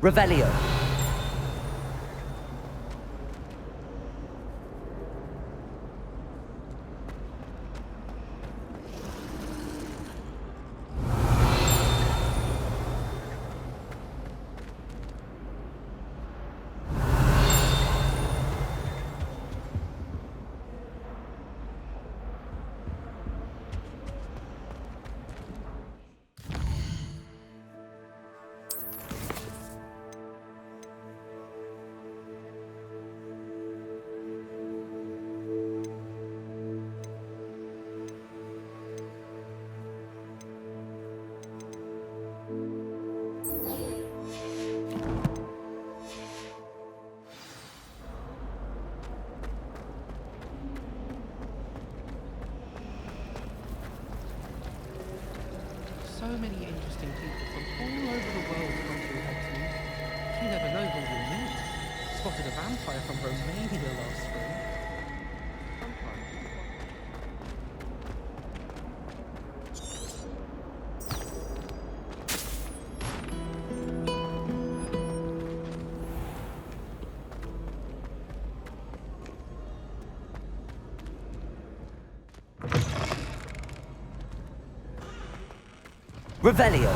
Revelio. So many interesting people from all over the world come through Headless. You never know who you'll meet. Spotted a vampire from Romania last spring. Revelio.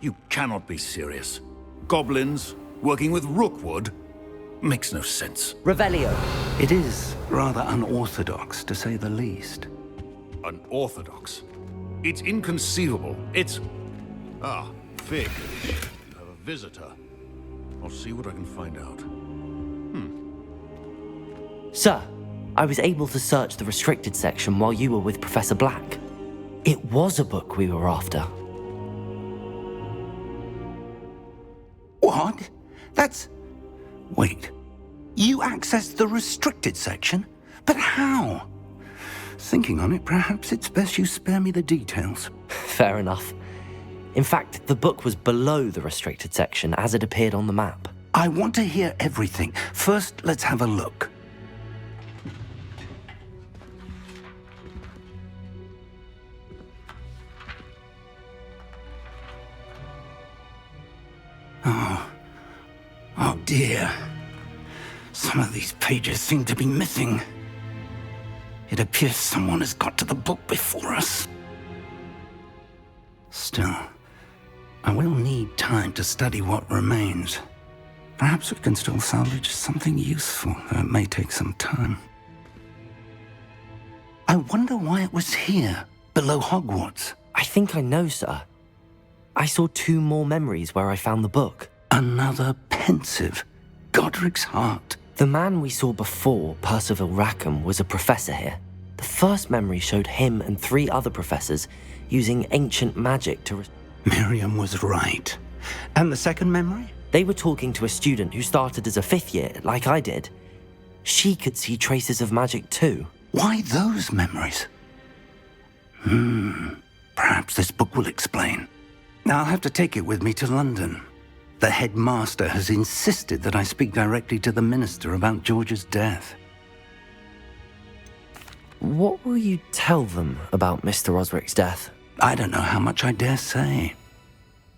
You cannot be serious. Goblins working with rookwood? Makes no sense. Revelio. It is rather unorthodox, to say the least. Unorthodox? It's inconceivable. It's... Ah, Fig. You have a visitor. I'll see what I can find out. Sir, I was able to search the restricted section while you were with Professor Black. It was a book we were after. What? That's... Wait. You accessed the restricted section? But how? Thinking on it, perhaps it's best you spare me the details. Fair enough. In fact, the book was below the restricted section as it appeared on the map. I want to hear everything. First, let's have a look. Oh dear. Some of these pages seem to be missing. It appears someone has got to the book before us. Still, I will need time to study what remains. Perhaps we can still salvage something useful, though it may take some time. I wonder why it was here, below Hogwarts. I think I know, sir. I saw 2 more memories where I found the book. Another pensive. Godric's heart. The man we saw before, Percival Rackham, was a professor here. The first memory showed him and 3 other professors using ancient magic to... Miriam was right. And the second memory? They were talking to a student who started as a 5th year, like I did. She could see traces of magic too. Why those memories? Perhaps this book will explain. I'll have to take it with me to London. The headmaster has insisted that I speak directly to the minister about George's death. What will you tell them about Mr. Osric's death? I don't know how much I dare say.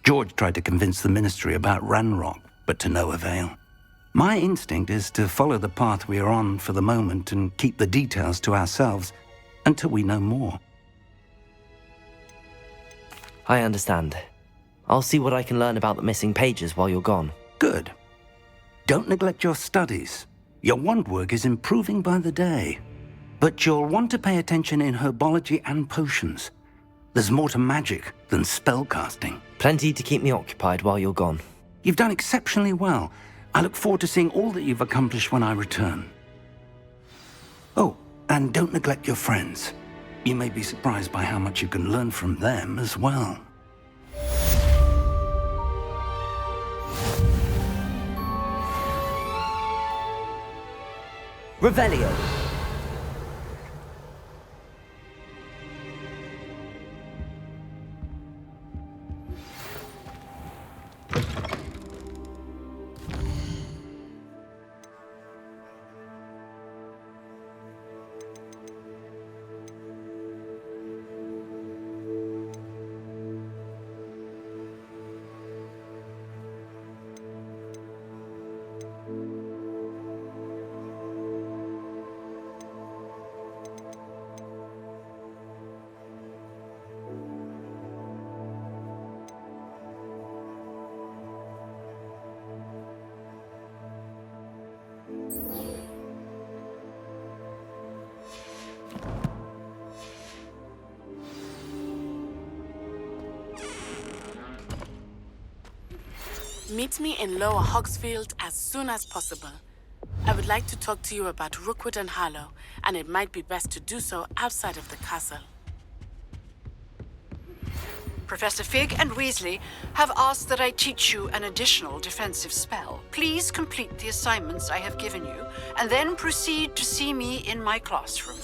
George tried to convince the ministry about Ranrock, but to no avail. My instinct is to follow the path we are on for the moment and keep the details to ourselves until we know more. I understand. I'll see what I can learn about the missing pages while you're gone. Good. Don't neglect your studies. Your wand work is improving by the day. But you'll want to pay attention in herbology and potions. There's more to magic than spellcasting. Plenty to keep me occupied while you're gone. You've done exceptionally well. I look forward to seeing all that you've accomplished when I return. Oh, and don't neglect your friends. You may be surprised by how much you can learn from them as well. Revelio. Meet me in Lower Hogsfield as soon as possible. I would like to talk to you about Rookwood and Harlow, and it might be best to do so outside of the castle. Professor Fig and Weasley have asked that I teach you an additional defensive spell. Please complete the assignments I have given you, and then proceed to see me in my classroom.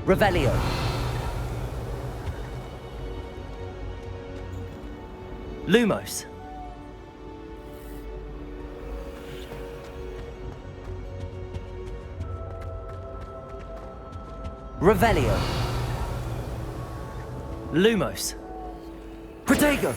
Revelio. Lumos. Revelio. Lumos. Protego.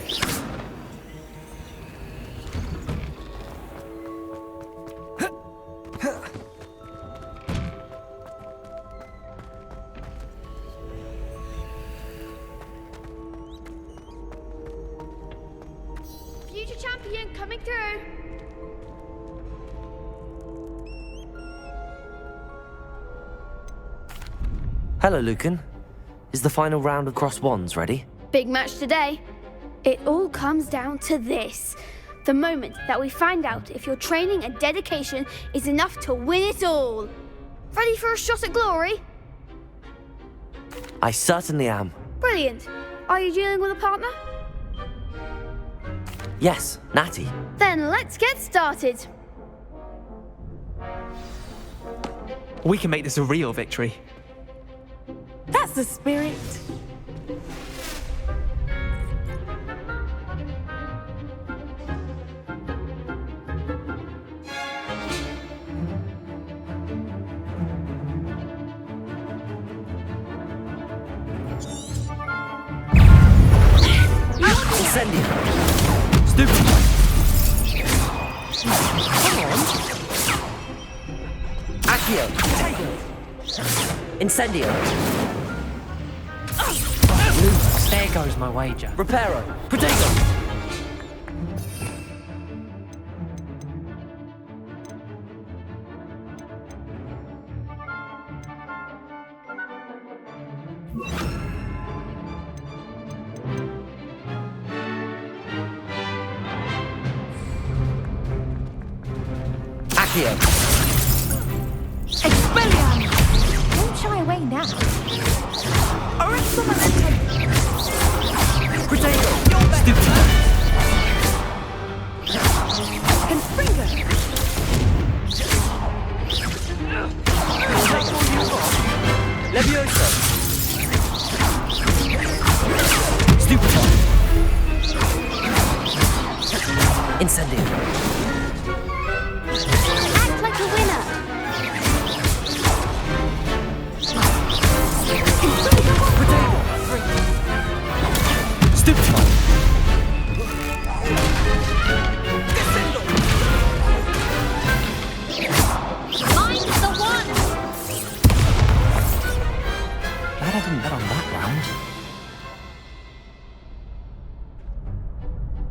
Future champion coming through. Hello, Lucan. Is the final round of Cross Wands ready? Big match today. It all comes down to this. The moment that we find out if your training and dedication is enough to win it all. Ready for a shot at glory? I certainly am. Brilliant. Are you dealing with a partner? Yes, Natty. Then let's get started. We can make this a real victory. That's the spirit. Incendio. Stupid. Come on. Accio! Incendio! There goes my wager. Reparo! Protego! Accio! Expelliarmus! Don't shy away now. Arresto momentum! Protego! Stupid! Confringo! Levioso! Stupid! Incendio! Act like a winner. Stupid! Mind the one! Glad I didn't bet on that round.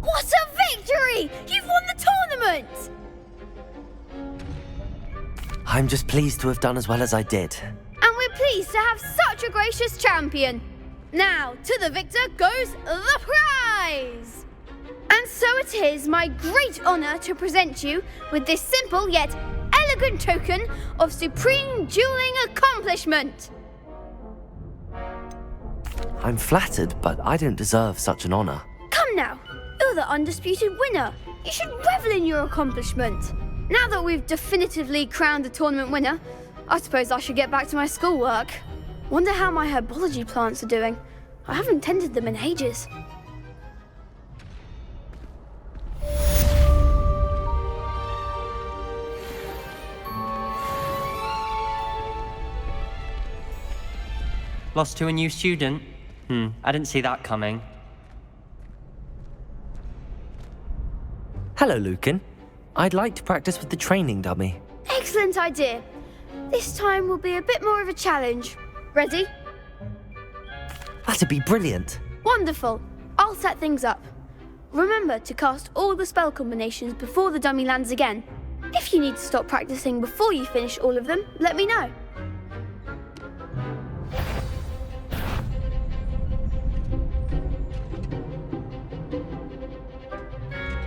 What a victory! You've won the tournament! I'm just pleased to have done as well as I did. And we're pleased to have such a gracious champion. Now, to the victor goes the prize! And so it is my great honor to present you with this simple yet elegant token of supreme dueling accomplishment. I'm flattered, but I don't deserve such an honor. Come now, you're the undisputed winner. You should revel in your accomplishment. Now that we've definitively crowned the tournament winner, I suppose I should get back to my schoolwork. Wonder how my herbology plants are doing. I haven't tended them in ages. Lost to a new student? I didn't see that coming. Hello, Lucan. I'd like to practice with the training dummy. Excellent idea. This time will be a bit more of a challenge. Ready? That'd be brilliant. Wonderful. I'll set things up. Remember to cast all the spell combinations before the dummy lands again. If you need to stop practicing before you finish all of them, let me know.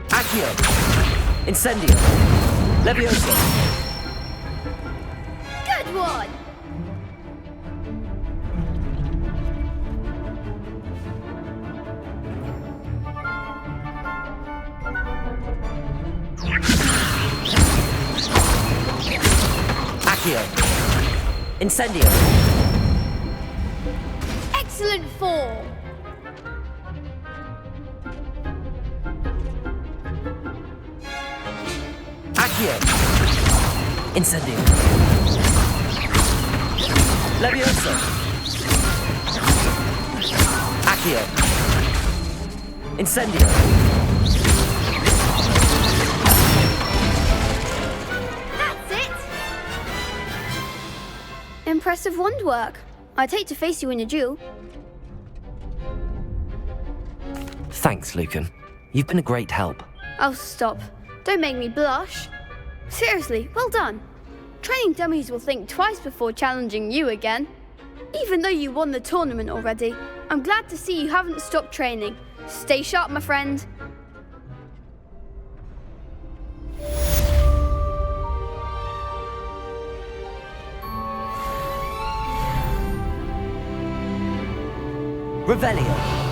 Accio! Incendio! Levioso! Good one! Accio! Incendio! Excellent form! Accio! Incendio! Levioso! Accio! Incendio! That's it! Impressive wand work. I'd hate to face you in a duel. Thanks, Lucan. You've been a great help. Oh, stop. Don't make me blush. Seriously, well done. Training dummies will think twice before challenging you again. Even though you won the tournament already, I'm glad to see you haven't stopped training. Stay sharp, my friend. Revelio!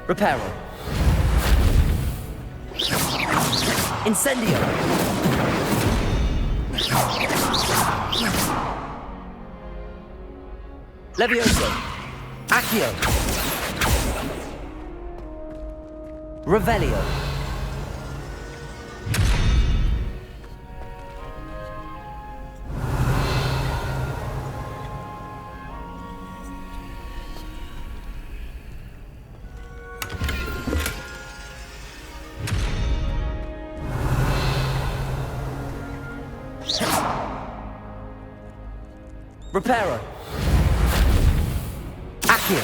Reparo. Incendio! Levioso! Accio! Revelio! Reparo! Accio!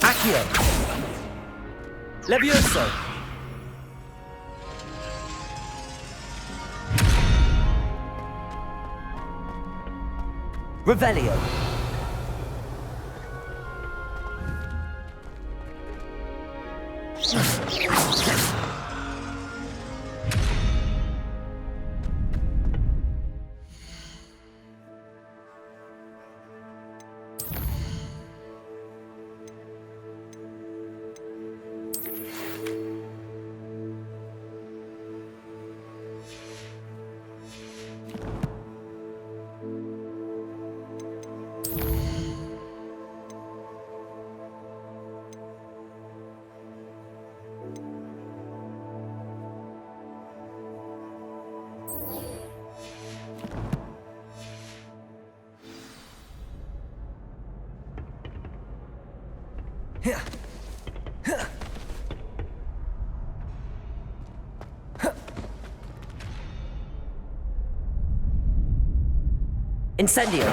Accio! Levioso! Revelio! Incendio!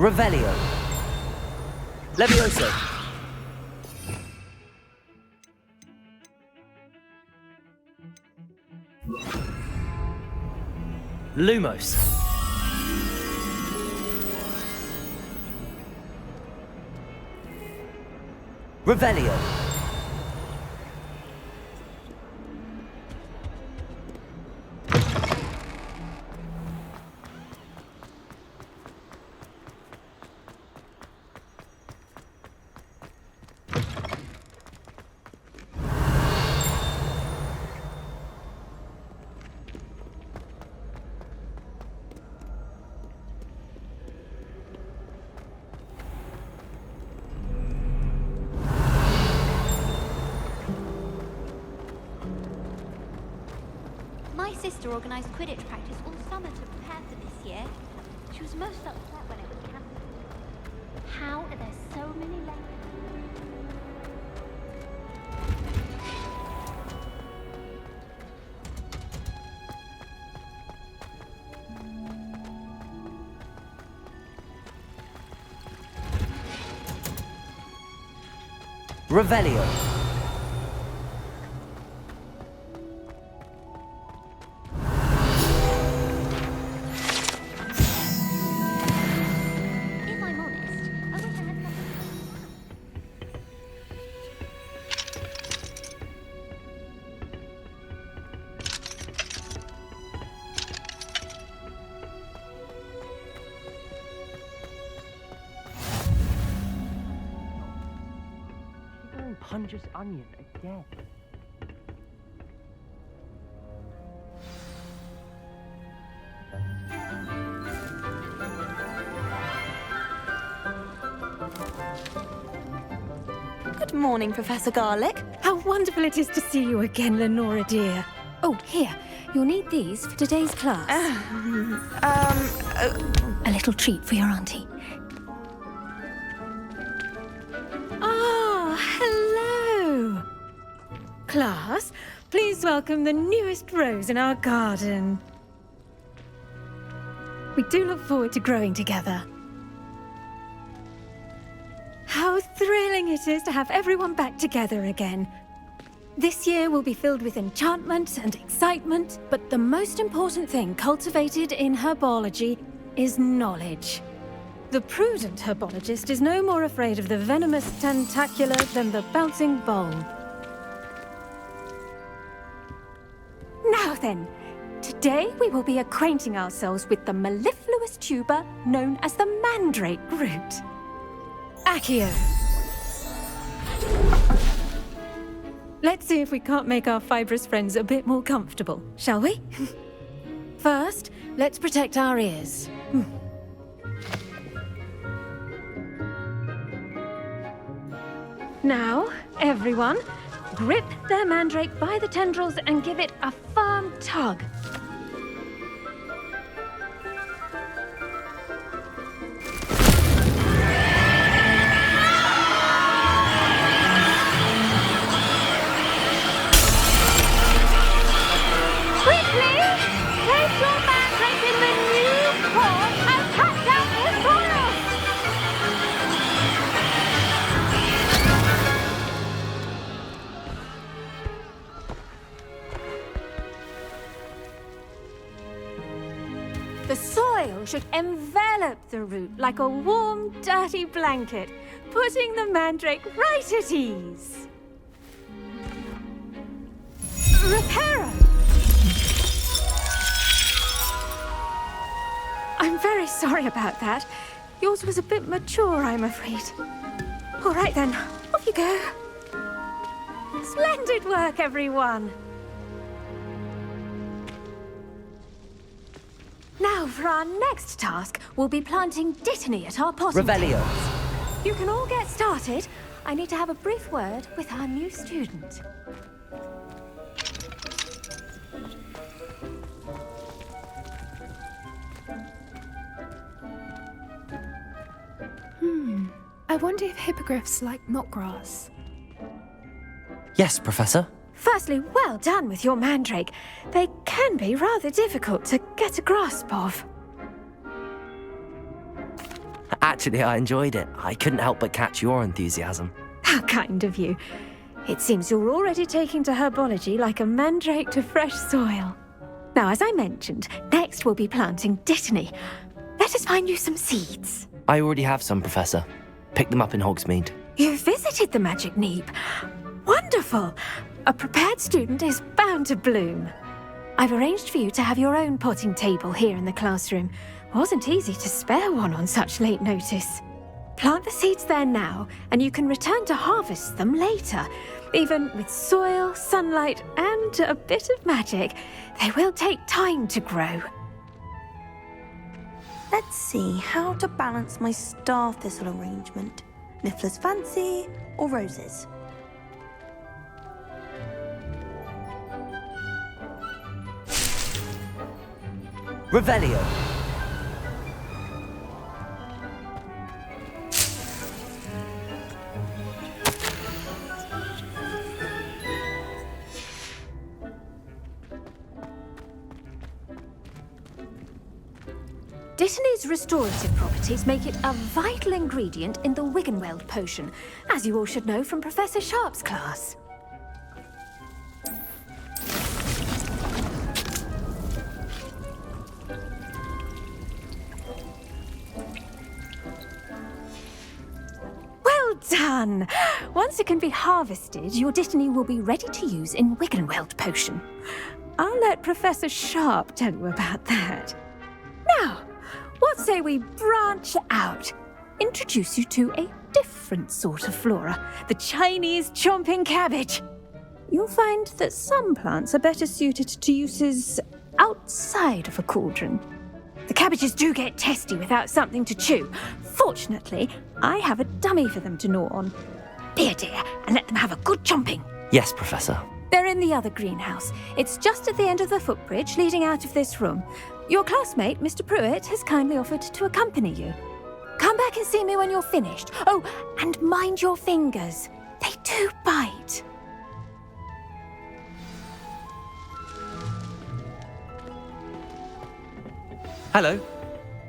Revelio! Levioso! Lumos! Revelio! My sister organised Quidditch practice all summer to prepare for this year. She was most upset when it was cancelled. How are there so many lessons? Revelio! If I'm honest, I wish I had something. Punches onion again. Good morning, Professor Garlick. How wonderful it is to see you again, Lenora dear. Oh, here. You'll need these for today's class. A little treat for your auntie. Ah, hello. Class, please welcome the newest rose in our garden. We do look forward to growing together. How thrilling it is to have everyone back together again. This year will be filled with enchantment and excitement, but the most important thing cultivated in herbology is knowledge. The prudent herbologist is no more afraid of the venomous tentacula than the bouncing bulb. Now then, today we will be acquainting ourselves with the mellifluous tuber known as the mandrake root. Accio. Let's see if we can't make our fibrous friends a bit more comfortable, shall we? First, let's protect our ears. Now, everyone, grip their mandrake by the tendrils and give it a firm tug. The soil should envelop the root like a warm, dirty blanket, putting the mandrake right at ease. Reparo! I'm very sorry about that. Yours was a bit mature, I'm afraid. All right then, off you go. Splendid work, everyone. Now, for our next task, we'll be planting dittany at our potting Revelio. tables. You can all get started. I need to have a brief word with our new student. I wonder if hippogriffs like milkgrass. Yes, Professor. Firstly, well done with your mandrake. They can be rather difficult to get a grasp of. Actually, I enjoyed it. I couldn't help but catch your enthusiasm. How kind of you. It seems you're already taking to herbology like a mandrake to fresh soil. Now, as I mentioned, next we'll be planting dittany. Let us find you some seeds. I already have some, Professor. Pick them up in Hogsmeade. You visited the Magic Neep. Wonderful! A prepared student is bound to bloom. I've arranged for you to have your own potting table here in the classroom. Wasn't easy to spare one on such late notice. Plant the seeds there now, and you can return to harvest them later. Even with soil, sunlight, and a bit of magic, they will take time to grow. Let's see how to balance my star thistle arrangement. Niffler's fancy or roses? Revelio. Dittany's restorative properties make it a vital ingredient in the Wiggenweld potion, as you all should know from Professor Sharp's class. Well done! Once it can be harvested, your dittany will be ready to use in Wiggenweld potion. I'll let Professor Sharp tell you about that. Now, what say we branch out? Introduce you to a different sort of flora, the Chinese chomping cabbage. You'll find that some plants are better suited to uses outside of a cauldron. The cabbages do get testy without something to chew. Fortunately, I have a dummy for them to gnaw on. Here, dear, and let them have a good chomping. Yes, Professor. They're in the other greenhouse. It's just at the end of the footbridge leading out of this room. Your classmate, Mr. Pruitt, has kindly offered to accompany you. Come back and see me when you're finished. Oh, and mind your fingers. They do bite. Hello.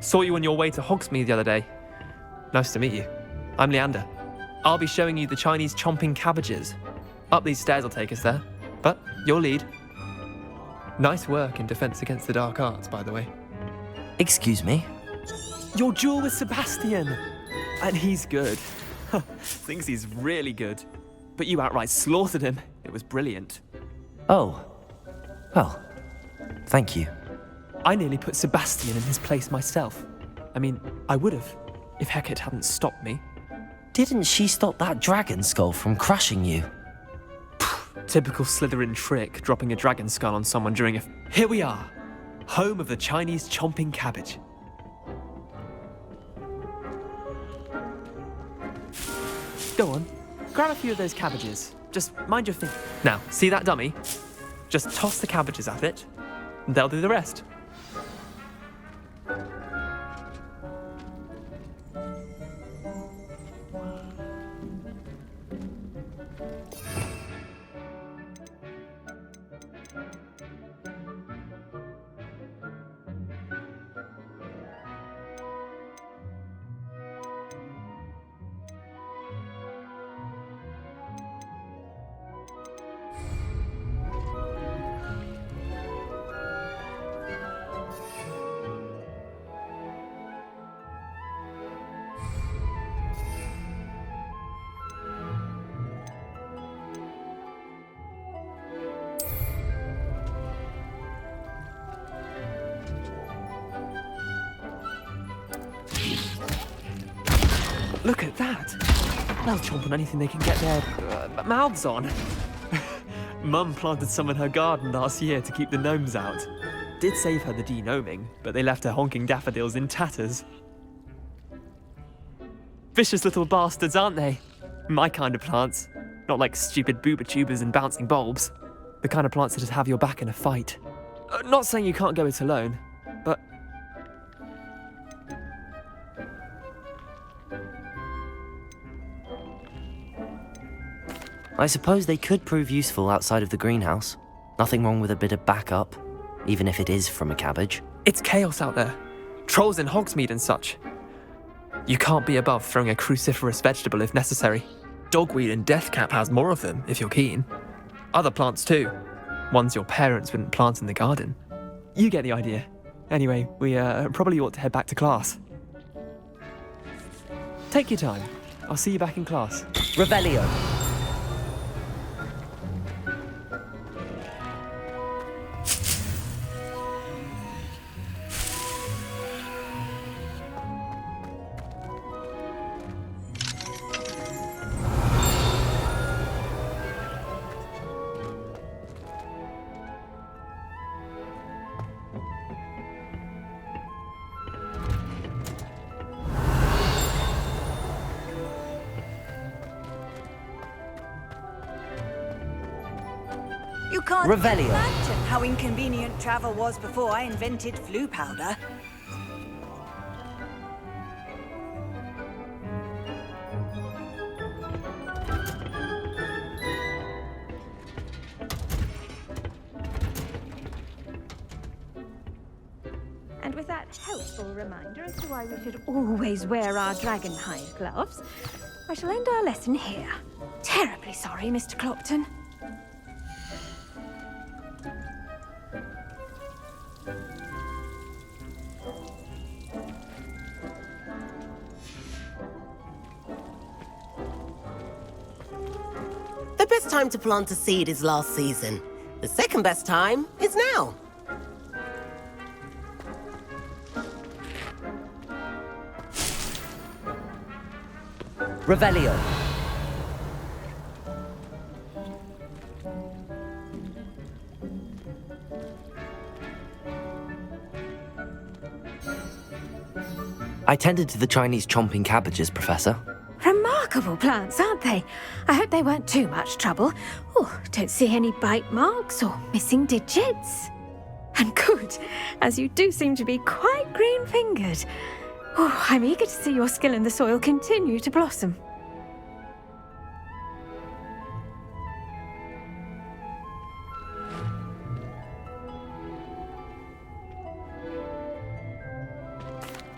Saw you on your way to Hogsmeade the other day. Nice to meet you. I'm Leander. I'll be showing you the Chinese chomping cabbages. Up these stairs will take us there, but your lead. Nice work in Defense Against the Dark Arts, by the way. Excuse me? Your duel with Sebastian! And he's good. Thinks he's really good. But you outright slaughtered him. It was brilliant. Oh. Well, thank you. I nearly put Sebastian in his place myself. I mean, I would have, if Hecate hadn't stopped me. Didn't she stop that dragon skull from crushing you? Typical Slytherin trick, dropping a dragon skull on someone during a... Here we are, home of the Chinese chomping cabbage. Go on, grab a few of those cabbages. Just mind your thing. Now, see that dummy? Just toss the cabbages at it, and they'll do the rest. Look at that! They'll chomp on anything they can get their mouths on. Mum planted some in her garden last year to keep the gnomes out. Did save her the de-gnoming, but they left her honking daffodils in tatters. Vicious little bastards, aren't they? My kind of plants. Not like stupid booba tubers and bouncing bulbs. The kind of plants that just have your back in a fight. Not saying you can't go it alone, but... I suppose they could prove useful outside of the greenhouse. Nothing wrong with a bit of backup, even if it is from a cabbage. It's chaos out there. Trolls in Hogsmeade and such. You can't be above throwing a cruciferous vegetable if necessary. Dogweed and deathcap has more of them, if you're keen. Other plants too. Ones your parents wouldn't plant in the garden. You get the idea. Anyway, we probably ought to head back to class. Take your time. I'll see you back in class. Revelio. You can't Revelio. imagine how inconvenient travel was before I invented flu powder. And with that helpful reminder as to why we should always wear our dragonhide gloves, I shall end our lesson here. Terribly sorry, Mr. Clopton. The best time to plant a seed is last season. The second best time is now. Revelio. I tended to the Chinese chomping cabbages, Professor. Remarkable. remarkable plants, aren't they? I hope they weren't too much trouble. Oh, don't see any bite marks or missing digits. And good, as you do seem to be quite green-fingered. Oh, I'm eager to see your skill in the soil continue to blossom.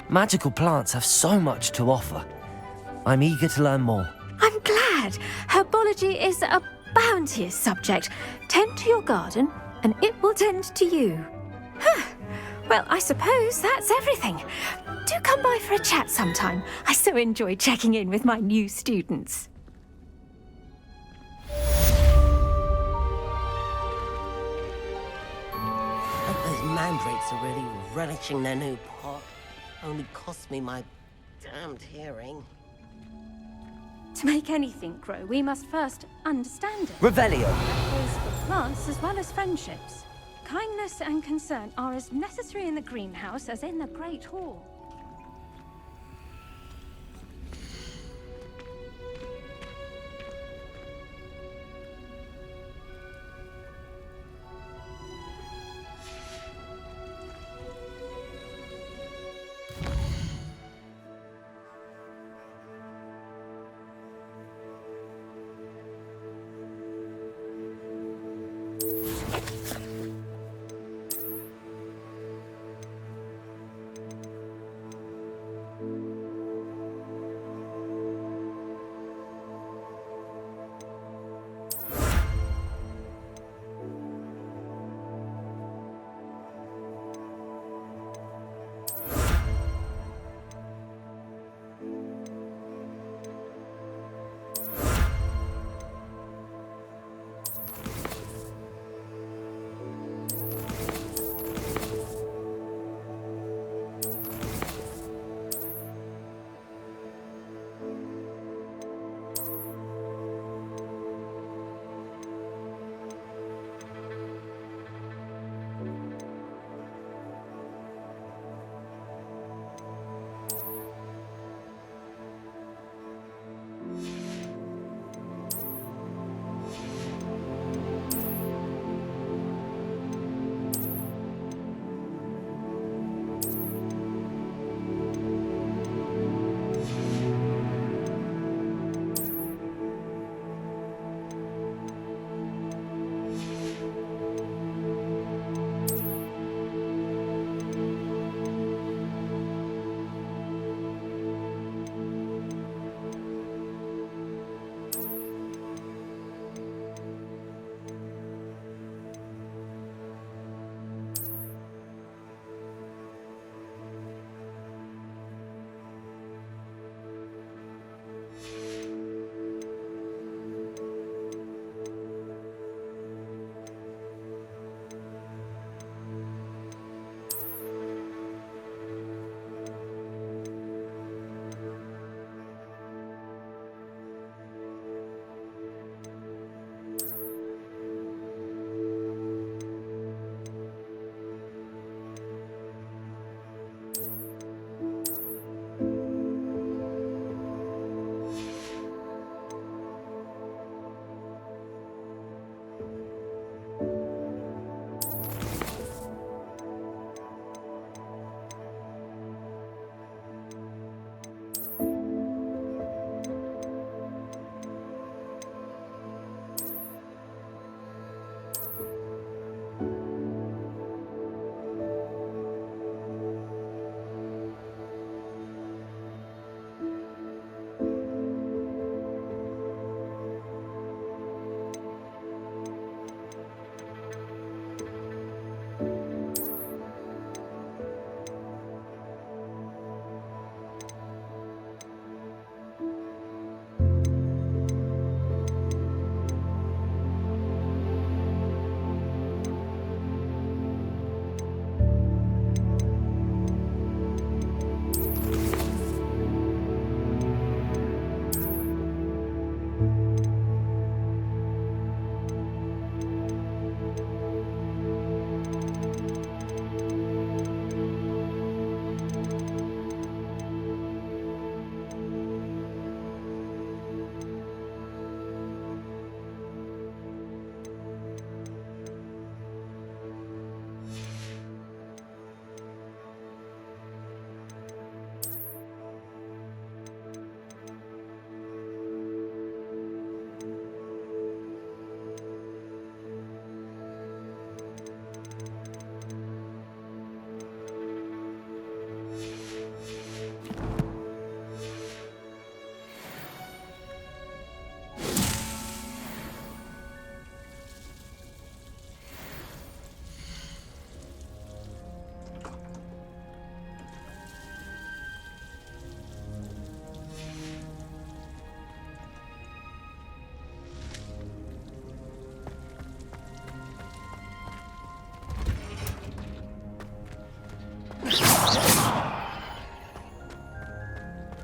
Magical plants have so much to offer. I'm eager to learn more. I'm glad. Herbology is a bounteous subject. Tend to your garden, and it will tend to you. Well, I suppose that's everything. Do come by for a chat sometime. I so enjoy checking in with my new students. Those mandrakes are really relishing their new pot. Only cost me my damned hearing. To make anything grow, we must first understand it. Revelio. That goes for plants as well as friendships. Kindness and concern are as necessary in the greenhouse as in the Great Hall.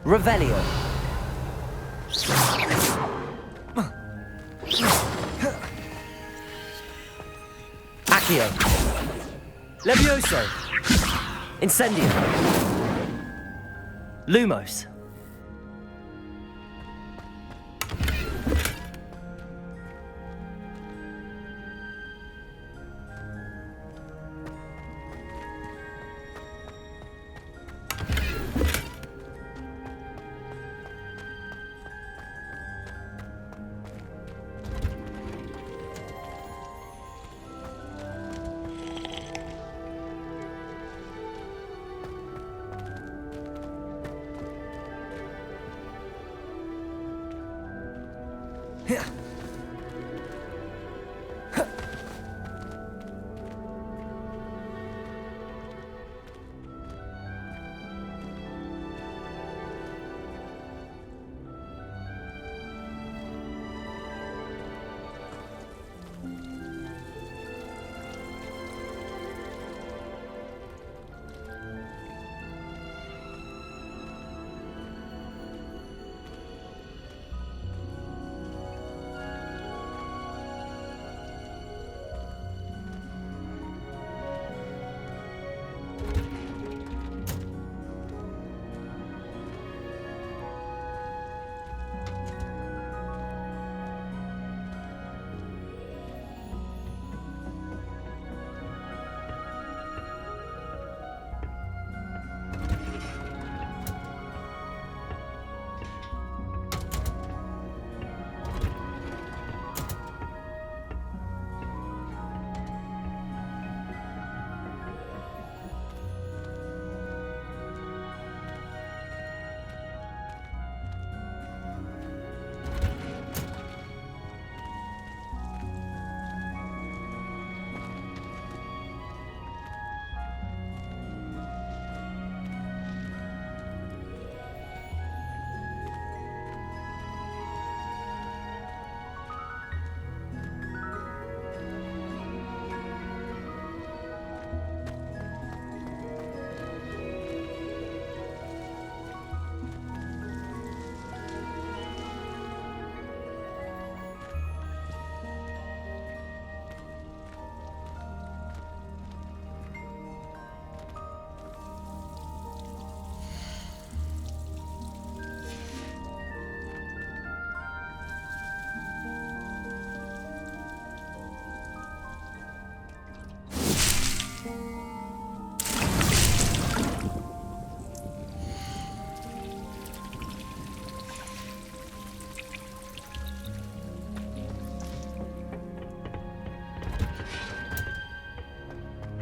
Revelio. Accio. Levioso. Incendio. Lumos.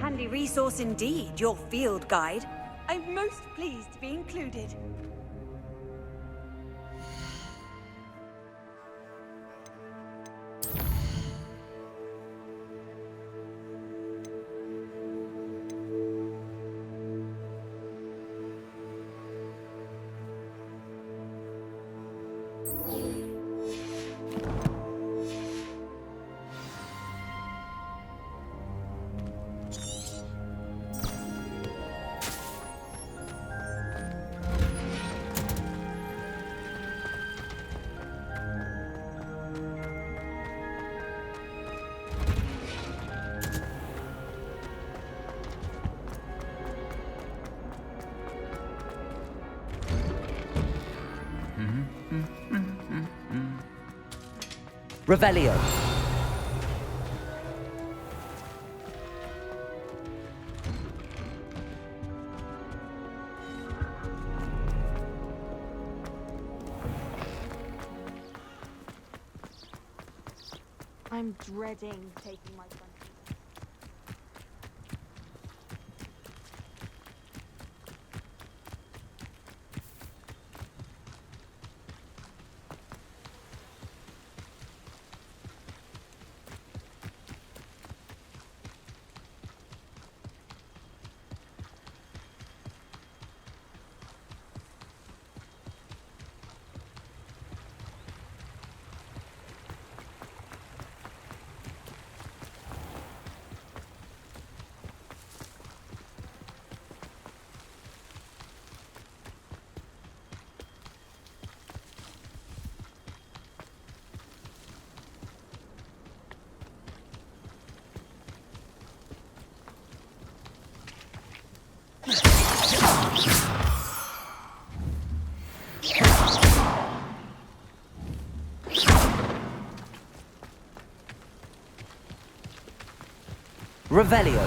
Handy resource indeed, your field guide. I'm most pleased to be included. Revelio. I'm dreading taking my friend. Revelio.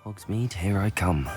Hogsmeade, here I come.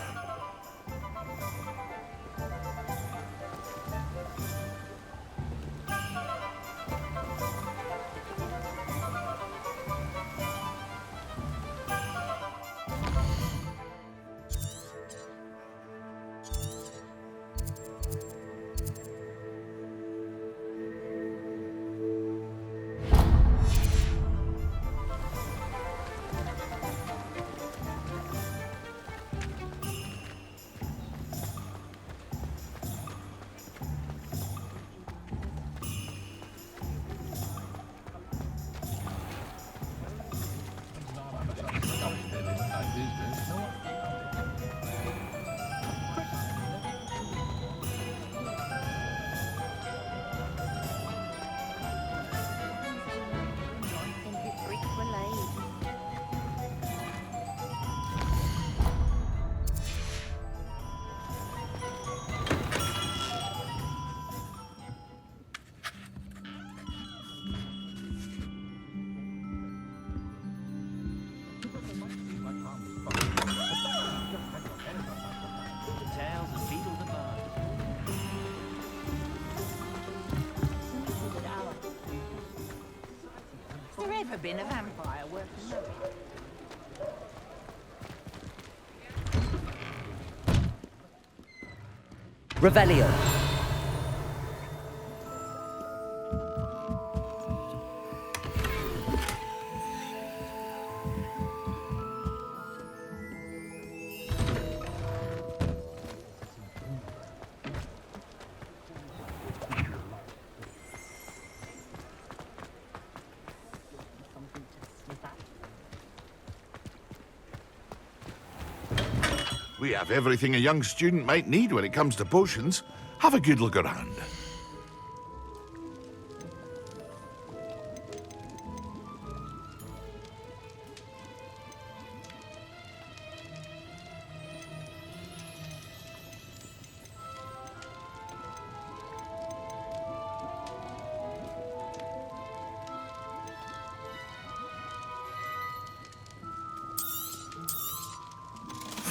Ever been a vampire worth knowing? Revelio. We have everything a young student might need when it comes to potions. Have a good look around.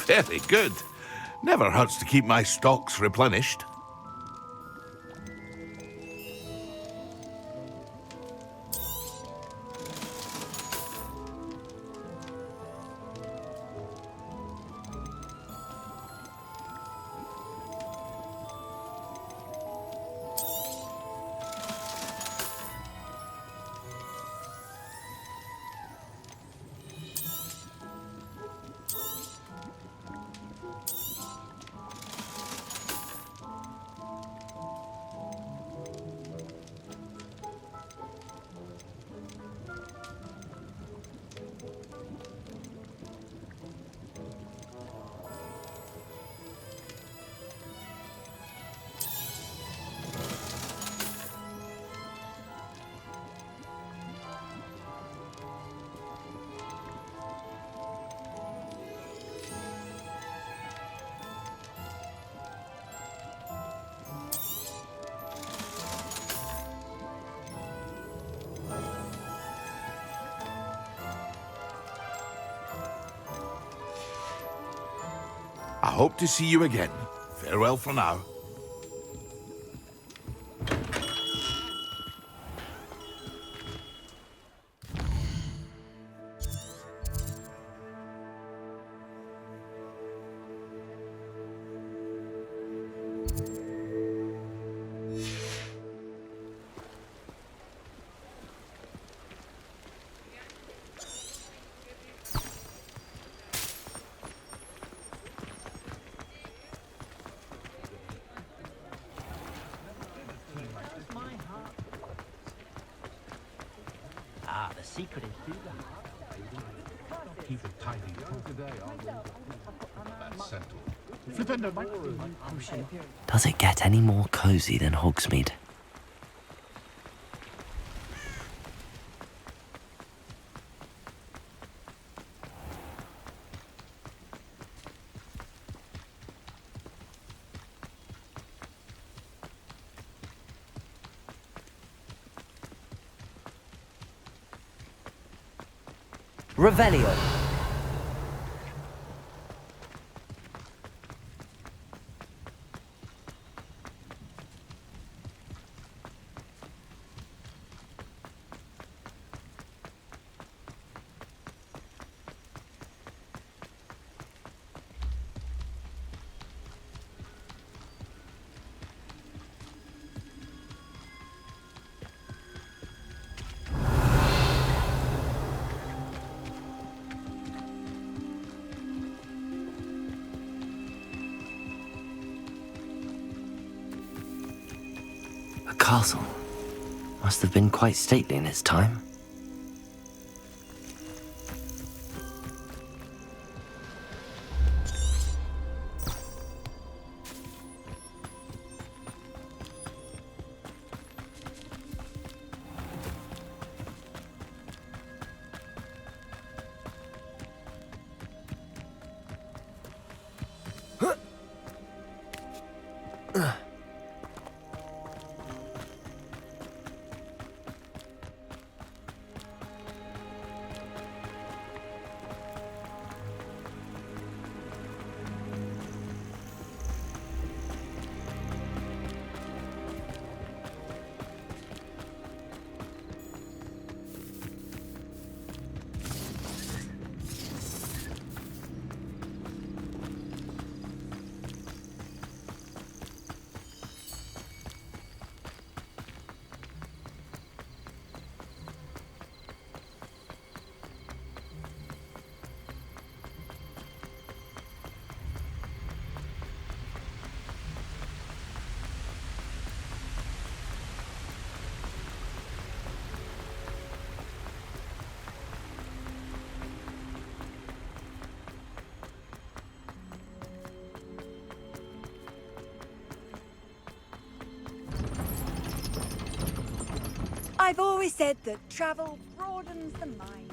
Very good. Never hurts to keep my stocks replenished. I hope to see you again. Farewell for now. The secret is Keep it tidy. That's settled. Flipendo might be my potion. Does it get any more cozy than Hogsmeade? Revelio. A castle. Must have been quite stately in its time. I've always said that travel broadens the mind.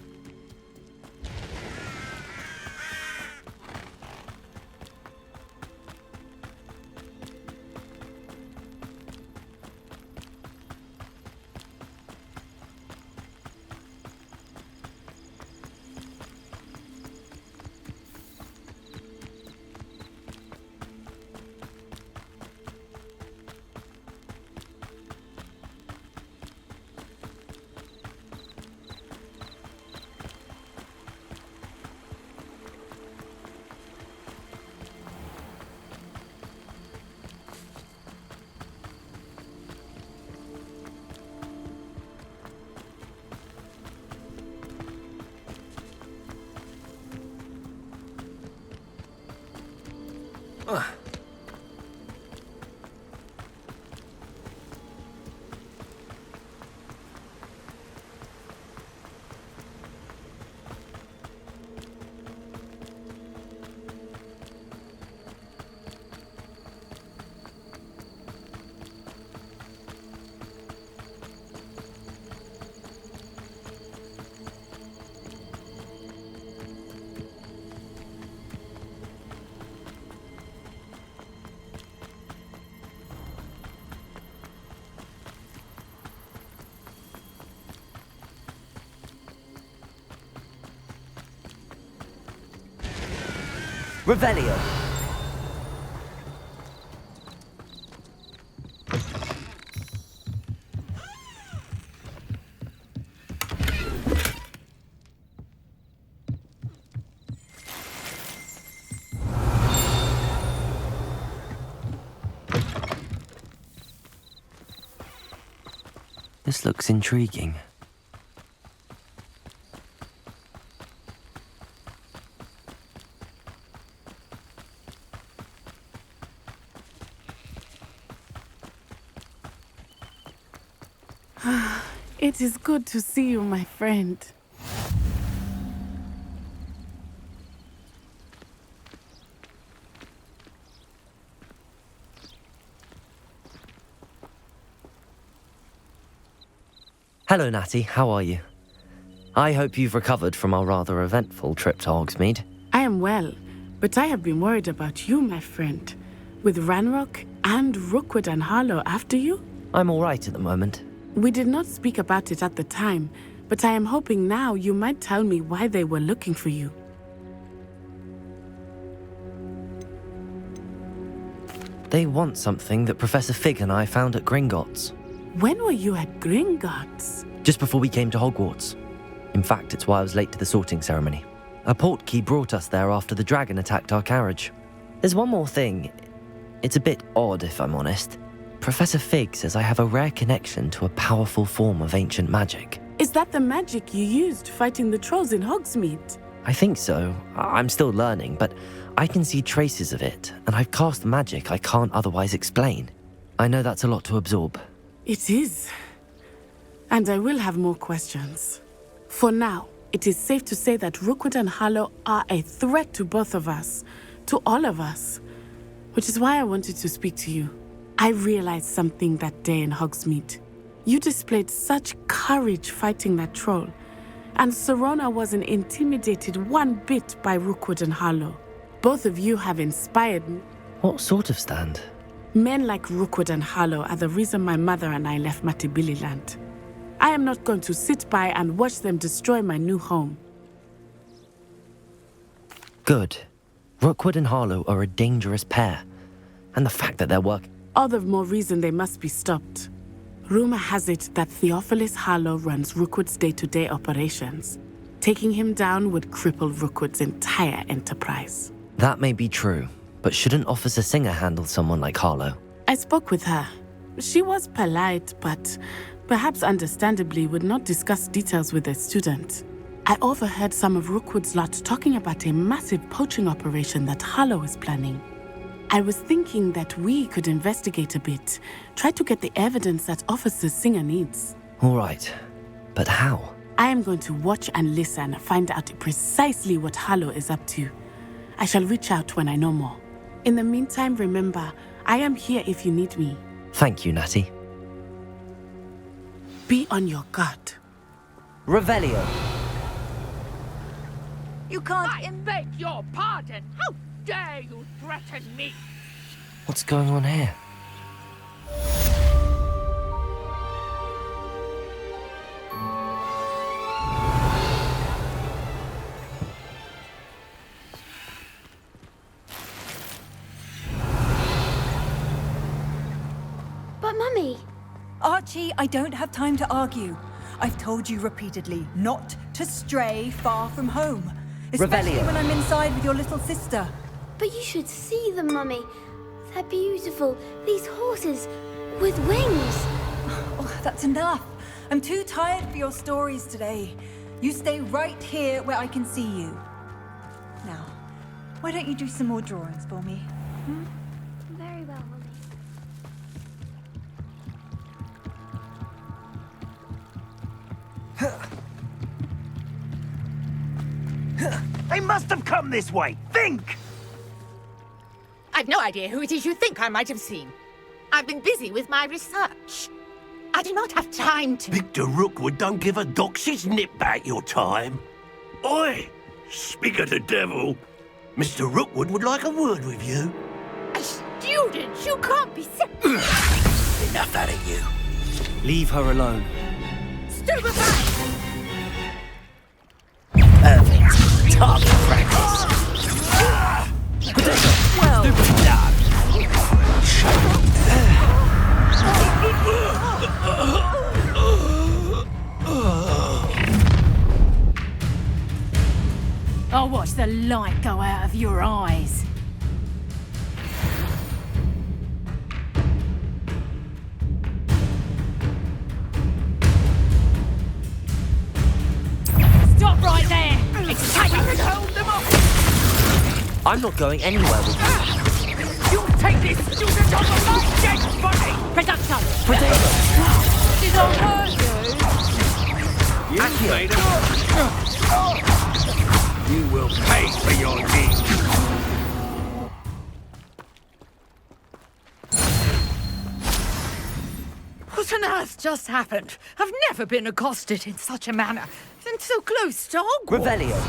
Revelio. This looks intriguing. It is good to see you, my friend. Hello, Natty. How are you? I hope you've recovered from our rather eventful trip to Hogsmeade. I am well, but I have been worried about you, my friend. With Ranrock and Rookwood and Harlow after you? I'm all right at the moment. We did not speak about it at the time, but I am hoping now you might tell me why they were looking for you. They want something that Professor Fig and I found at Gringotts. When were you at Gringotts? Just before we came to Hogwarts. In fact, it's why I was late to the sorting ceremony. A portkey brought us there after the dragon attacked our carriage. There's one more thing. It's a bit odd, if I'm honest. Professor Fig says I have a rare connection to a powerful form of ancient magic. Is that the magic you used fighting the trolls in Hogsmeade? I think so. I'm still learning, but I can see traces of it, and I've cast magic I can't otherwise explain. I know that's a lot to absorb. It is. And I will have more questions. For now, it is safe to say that Rookwood and Harlow are a threat to both of us, to all of us. Which is why I wanted to speak to you. I realized something that day in Hogsmeade. You displayed such courage fighting that troll, and Serona wasn't intimidated one bit by Rookwood and Harlow. Both of you have inspired me. What sort of stand? Men like Rookwood and Harlow are the reason my mother and I left Matibili Land. I am not going to sit by and watch them destroy my new home. Good. Rookwood and Harlow are a dangerous pair. And the fact that they're working... All the more reason they must be stopped. Rumor has it that Theophilus Harlow runs Rookwood's day-to-day operations. Taking him down would cripple Rookwood's entire enterprise. That may be true, but shouldn't Officer Singer handle someone like Harlow? I spoke with her. She was polite, but perhaps understandably would not discuss details with a student. I overheard some of Rookwood's lot talking about a massive poaching operation that Harlow is planning. I was thinking that we could investigate a bit, try to get the evidence that Officer Singer needs. All right, but how? I am going to watch and listen, find out precisely what Harlow is up to. I shall reach out when I know more. In the meantime, remember, I am here if you need me. Thank you, Natty. Be on your guard. Revelio. You can't... I beg your pardon! How dare you threaten me? What's going on here? But Mummy... Archie, I don't have time to argue. I've told you repeatedly not to stray far from home. Especially Revelio. when I'm inside with your little sister. But you should see them, Mummy. They're beautiful. These horses with wings. Oh, that's enough. I'm too tired for your stories today. You stay right here where I can see you. Now, why don't you do some more drawings for me? Hmm? Very well, Mummy. They must have come this way. Think! I've no idea who it is you think I might have seen. I've been busy with my research. I do not have time to... Victor Rookwood don't give a doxy's nip back your time. Oi! Speak of the devil. Mr. Rookwood would like a word with you. A student? You can't be sick. Enough out of you. Leave her alone. Stupefy! Perfect. Target practice. Well... Stupid dog. I'll watch the light go out of your eyes. Stop right there! It's time to hold them off! I'm not going anywhere with you. You take this student off of my dead body! Production! Potato! Did I hurt you? Vader. You will pay for your deeds. What on earth just happened? I've never been accosted in such a manner. And so close to Hogwarts. Revelio.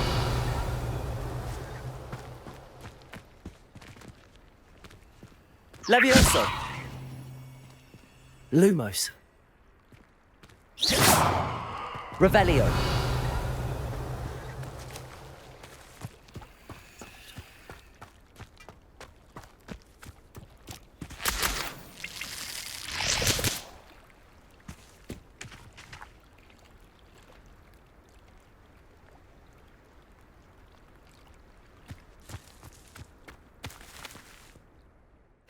Levioso. Lumos. Revelio.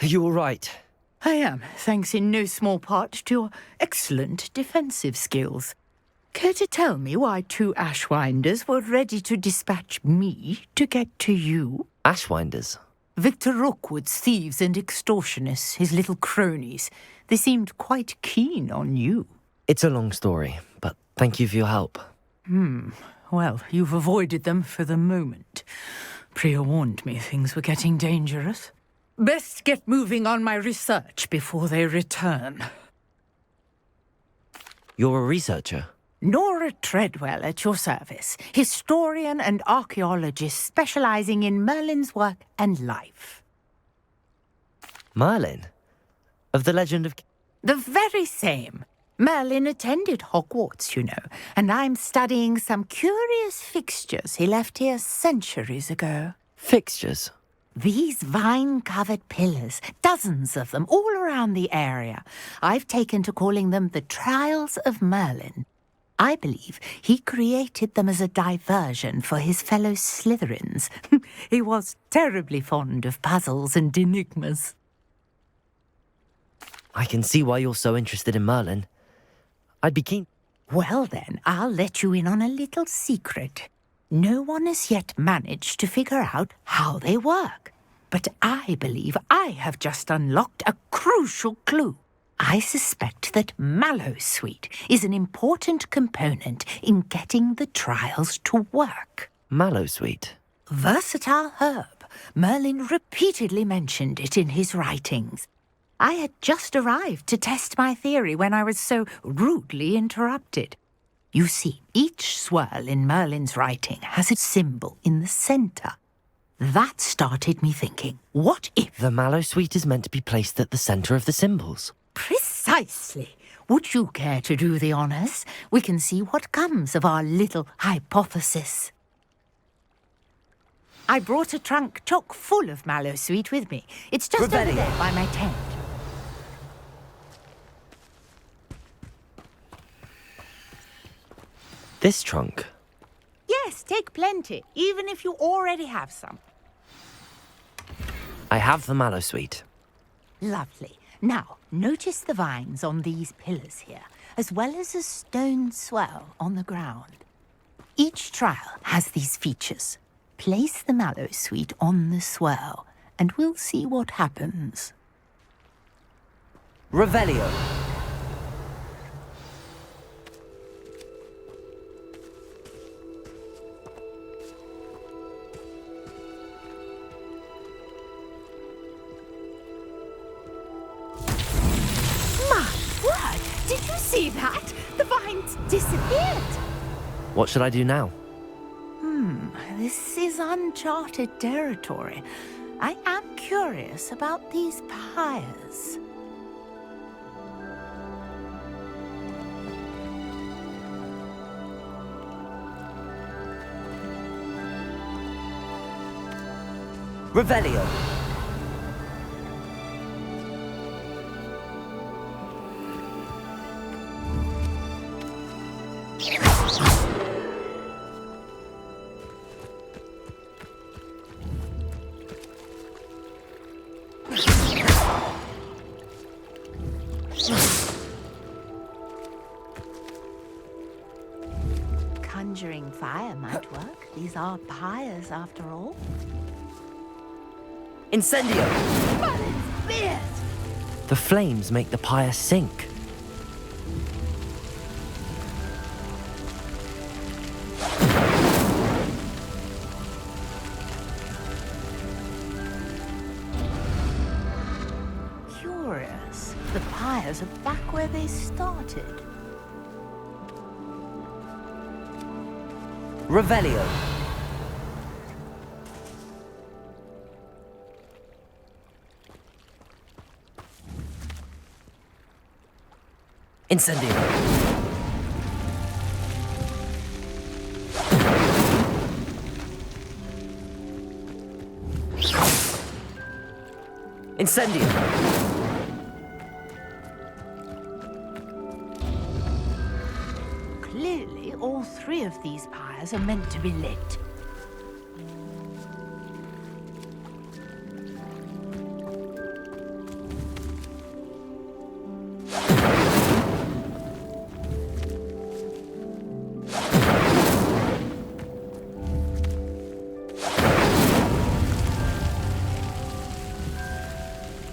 Are you all right? I am, thanks in no small part to your excellent defensive skills. Care to tell me why 2 Ashwinders were ready to dispatch me to get to you? Ashwinders? Victor Rookwood's thieves and extortionists, his little cronies. They seemed quite keen on you. It's a long story, but thank you for your help. Well, you've avoided them for the moment. Priya warned me things were getting dangerous. Best get moving on my research before they return. You're a researcher? Nora Treadwell at your service, historian and archaeologist specializing in Merlin's work and life. Merlin? Of the legend of... The very same. Merlin attended Hogwarts, you know, and I'm studying some curious fixtures he left here centuries ago. Fixtures? These vine-covered pillars, dozens of them, all around the area. I've taken to calling them the Trials of Merlin. I believe he created them as a diversion for his fellow Slytherins. He was terribly fond of puzzles and enigmas. I can see why you're so interested in Merlin. I'd be keen... Well then, I'll let you in on a little secret. No one has yet managed to figure out how they work. But I believe I have just unlocked a crucial clue. I suspect that Mallowsweet is an important component in getting the trials to work. Mallowsweet? Versatile herb. Merlin repeatedly mentioned it in his writings. I had just arrived to test my theory when I was so rudely interrupted. You see, each swirl in Merlin's writing has a symbol in the centre. That started me thinking, what if... The Mallowsweet is meant to be placed at the centre of the symbols. Precisely. Would you care to do the honours? We can see what comes of our little hypothesis. I brought a trunk chock full of Mallowsweet with me. It's just over there by my tent. This trunk? Yes, take plenty, even if you already have some. I have the Mallowsweet. Lovely. Now, notice the vines on these pillars here, as well as a stone swell on the ground. Each trial has these features. Place the Mallowsweet on the swell, and we'll see what happens. Revelio. Did you see that? The vines disappeared. What should I do now? This is uncharted territory. I am curious about these pyres. Revelio. Conjuring fire might work. These are pyres, after all. Incendio! Merlin's beard! The flames make the pyre sink. curious. The pyres are back where they started. Revelio. Incendio. Incendio. Clearly, all three of these pyres are meant to be lit.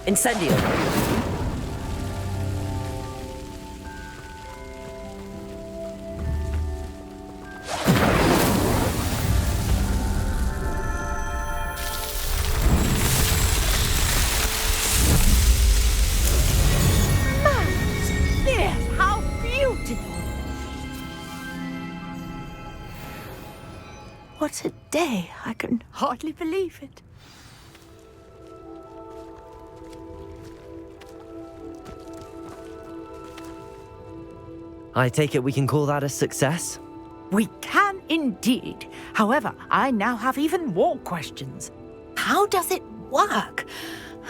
Incendio. Yes, how beautiful! What a day! I can hardly believe it. I take it we can call that a success? We can indeed. However, I now have even more questions. How does it work?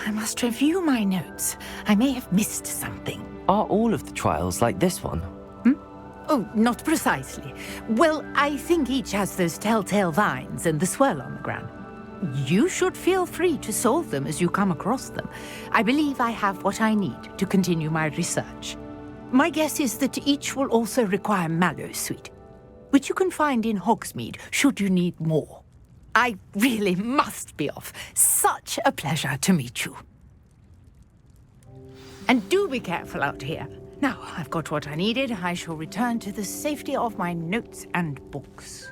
I must review my notes. I may have missed something. Are all of the trials like this one? Oh, not precisely. Well, I think each has those telltale vines and the swirl on the ground. You should feel free to solve them as you come across them. I believe I have what I need to continue my research. My guess is that each will also require mallow sweet, which you can find in Hogsmeade should you need more. I really must be off. Such a pleasure to meet you. And do be careful out here. Now, I've got what I needed. I shall return to the safety of my notes and books.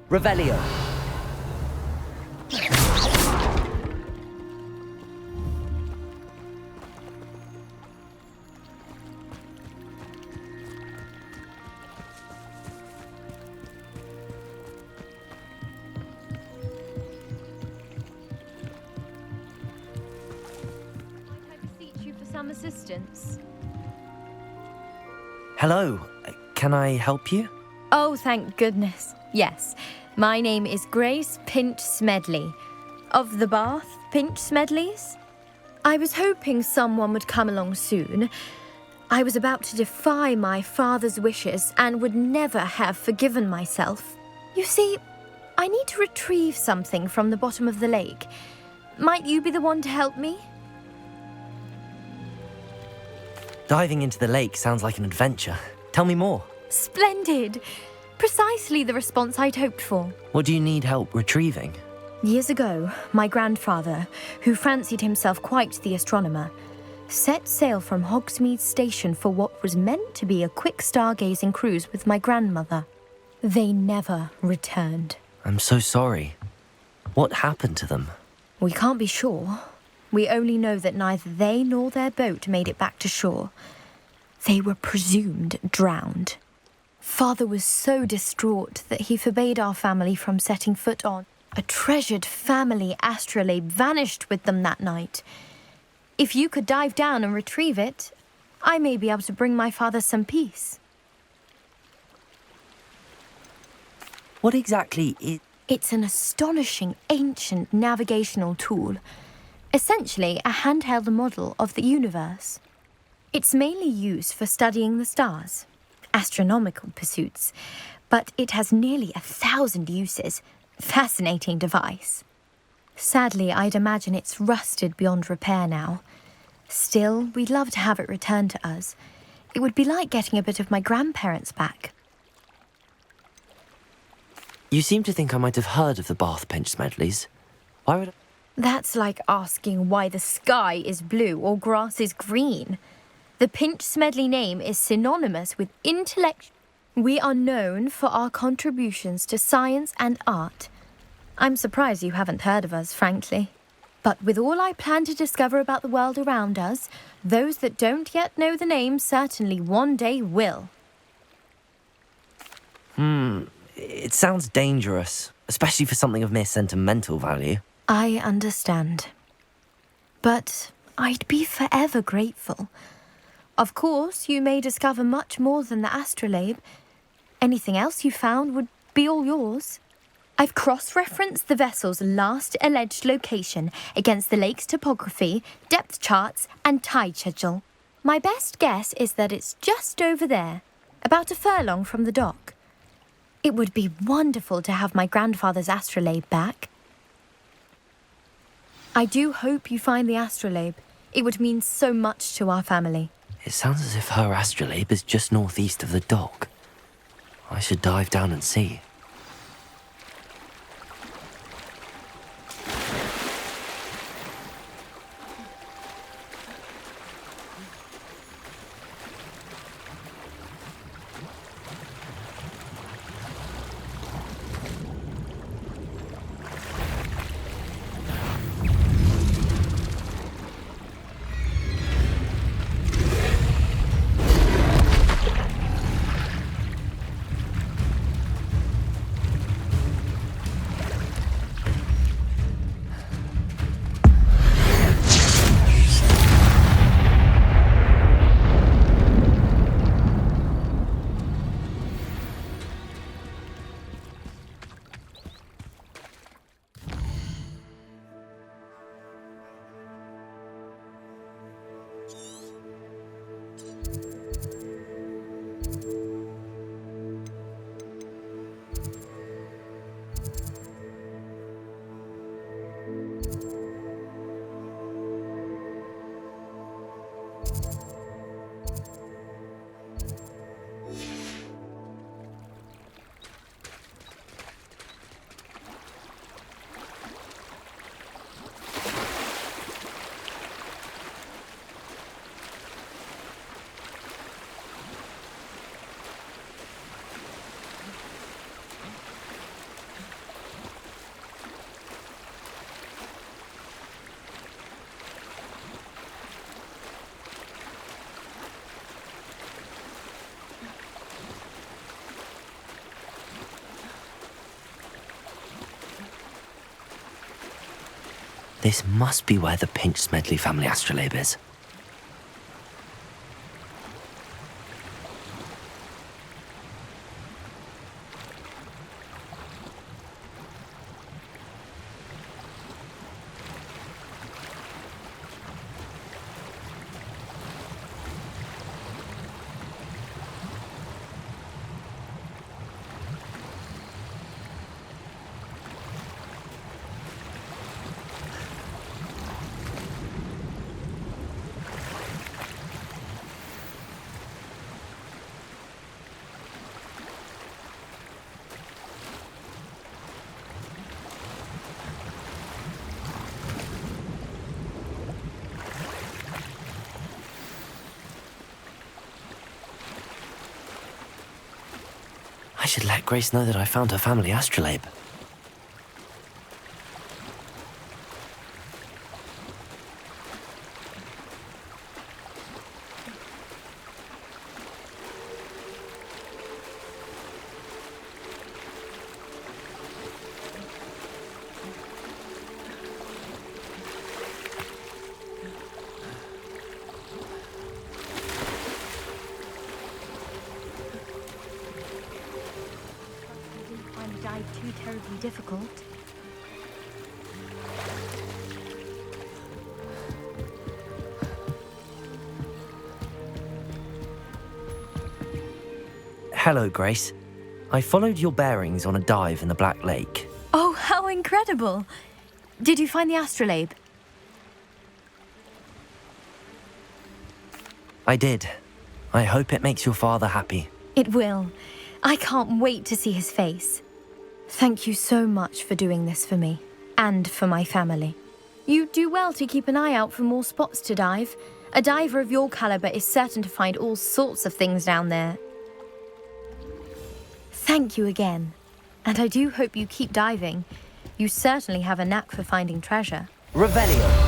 Revelio. Some assistance. Hello. Can I help you? Oh, thank goodness. Yes. My name is Grace Pinch Smedley. Of the Bath Pinch Smedleys? I was hoping someone would come along soon. I was about to defy my father's wishes and would never have forgiven myself. You see, I need to retrieve something from the bottom of the lake. Might you be the one to help me? Diving into the lake sounds like an adventure. Tell me more. Splendid! Precisely the response I'd hoped for. What do you need help retrieving? Years ago, my grandfather, who fancied himself quite the astronomer, set sail from Hogsmeade Station for what was meant to be a quick stargazing cruise with my grandmother. They never returned. I'm so sorry. What happened to them? We can't be sure. We only know that neither they nor their boat made it back to shore. They were presumed drowned. Father was so distraught that he forbade our family from setting foot on. A treasured family astrolabe vanished with them that night. If you could dive down and retrieve it, I may be able to bring my father some peace. What exactly is... It's an astonishing ancient navigational tool. Essentially a handheld model of the universe. It's mainly used for studying the stars, astronomical pursuits, but it has nearly 1,000 uses. Fascinating device. Sadly, I'd imagine it's rusted beyond repair now. Still, we'd love to have it returned to us. It would be like getting a bit of my grandparents back. You seem to think I might have heard of the Bath Pinch Smedleys. Why would I... That's like asking why the sky is blue or grass is green. The Pinch Smedley name is synonymous with intellect. We are known for our contributions to science and art. I'm surprised you haven't heard of us, frankly. But with all I plan to discover about the world around us, those that don't yet know the name certainly one day will. It sounds dangerous, especially for something of mere sentimental value. I understand. But I'd be forever grateful. Of course, you may discover much more than the astrolabe. Anything else you found would be all yours. I've cross-referenced the vessel's last alleged location against the lake's topography, depth charts, and tide schedule. My best guess is that it's just over there, about a furlong from the dock. It would be wonderful to have my grandfather's astrolabe back. I do hope you find the astrolabe. It would mean so much to our family. It sounds as if her astrolabe is just northeast of the dock. I should dive down and see. This must be where the Pinch Smedley family astrolabe is. I should let Grace know that I found her family astrolabe. Too terribly difficult. Hello, Grace. I followed your bearings on a dive in the Black Lake. Oh, how incredible! Did you find the astrolabe? I did. I hope it makes your father happy. It will. I can't wait to see his face. Thank you so much for doing this for me, and for my family. You do well to keep an eye out for more spots to dive, A diver of your caliber is certain to find all sorts of things down there. Thank you again. And I do hope you keep diving. You certainly have a knack for finding treasure. Revelio.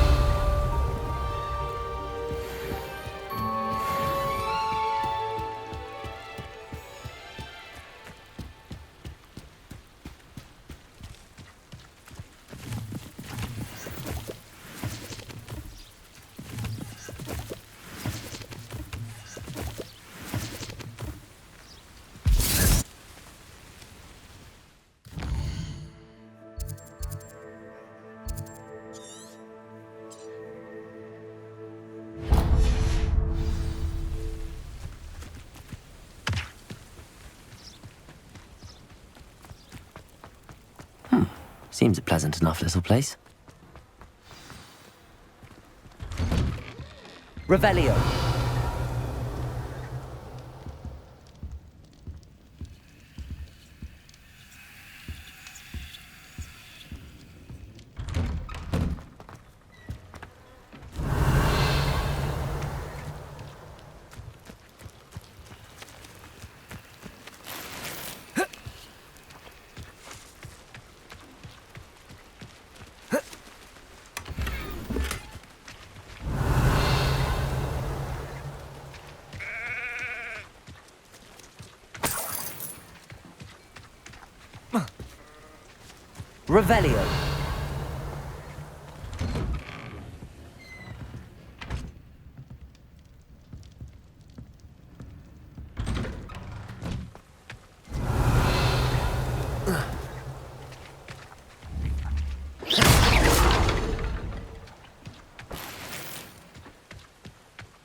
Seems a pleasant enough little place. Revelio. Revelio.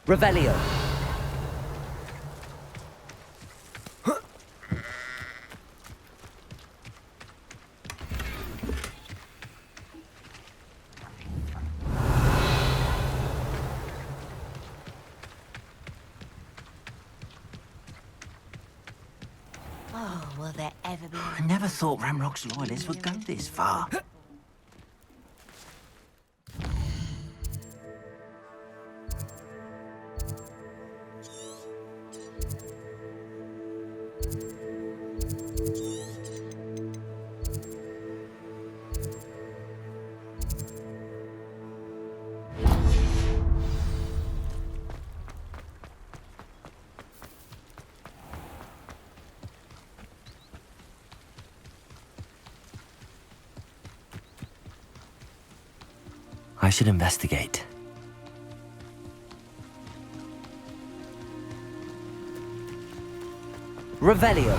Revelio. Oh, will there ever be... I never thought Ramrock's loyalists would go this far. I should investigate. Revelio.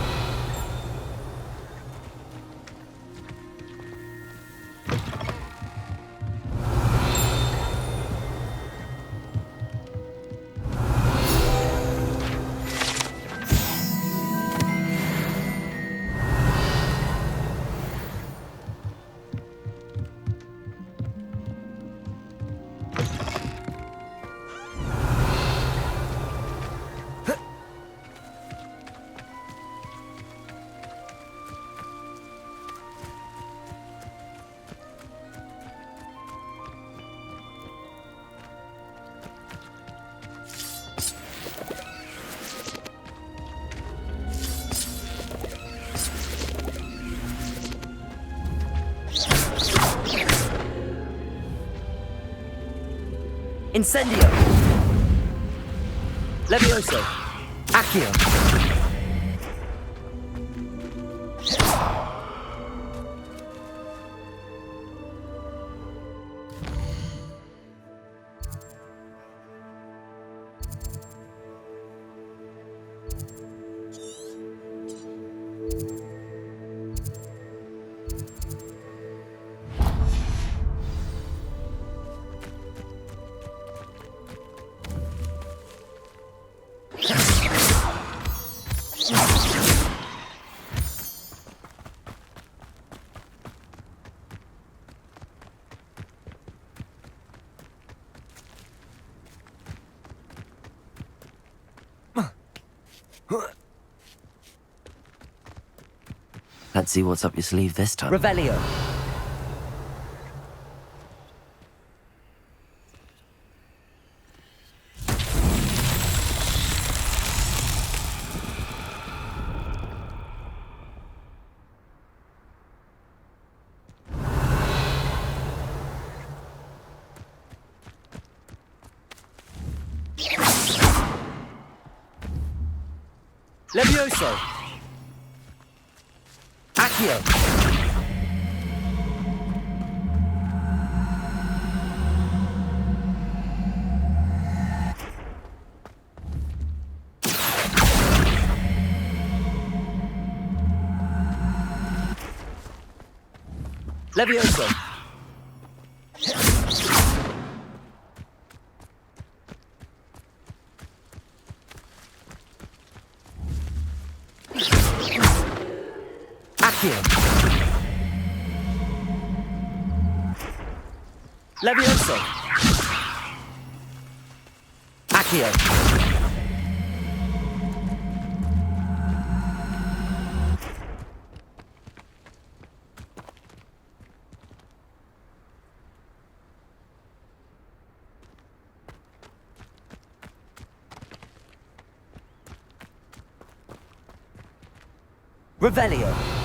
Incendio. Levioso. Accio. Let's see what's up your sleeve this time. Revelio. Levioso! Accio! Levioso! Accio! Levioso! Accio! Revelio.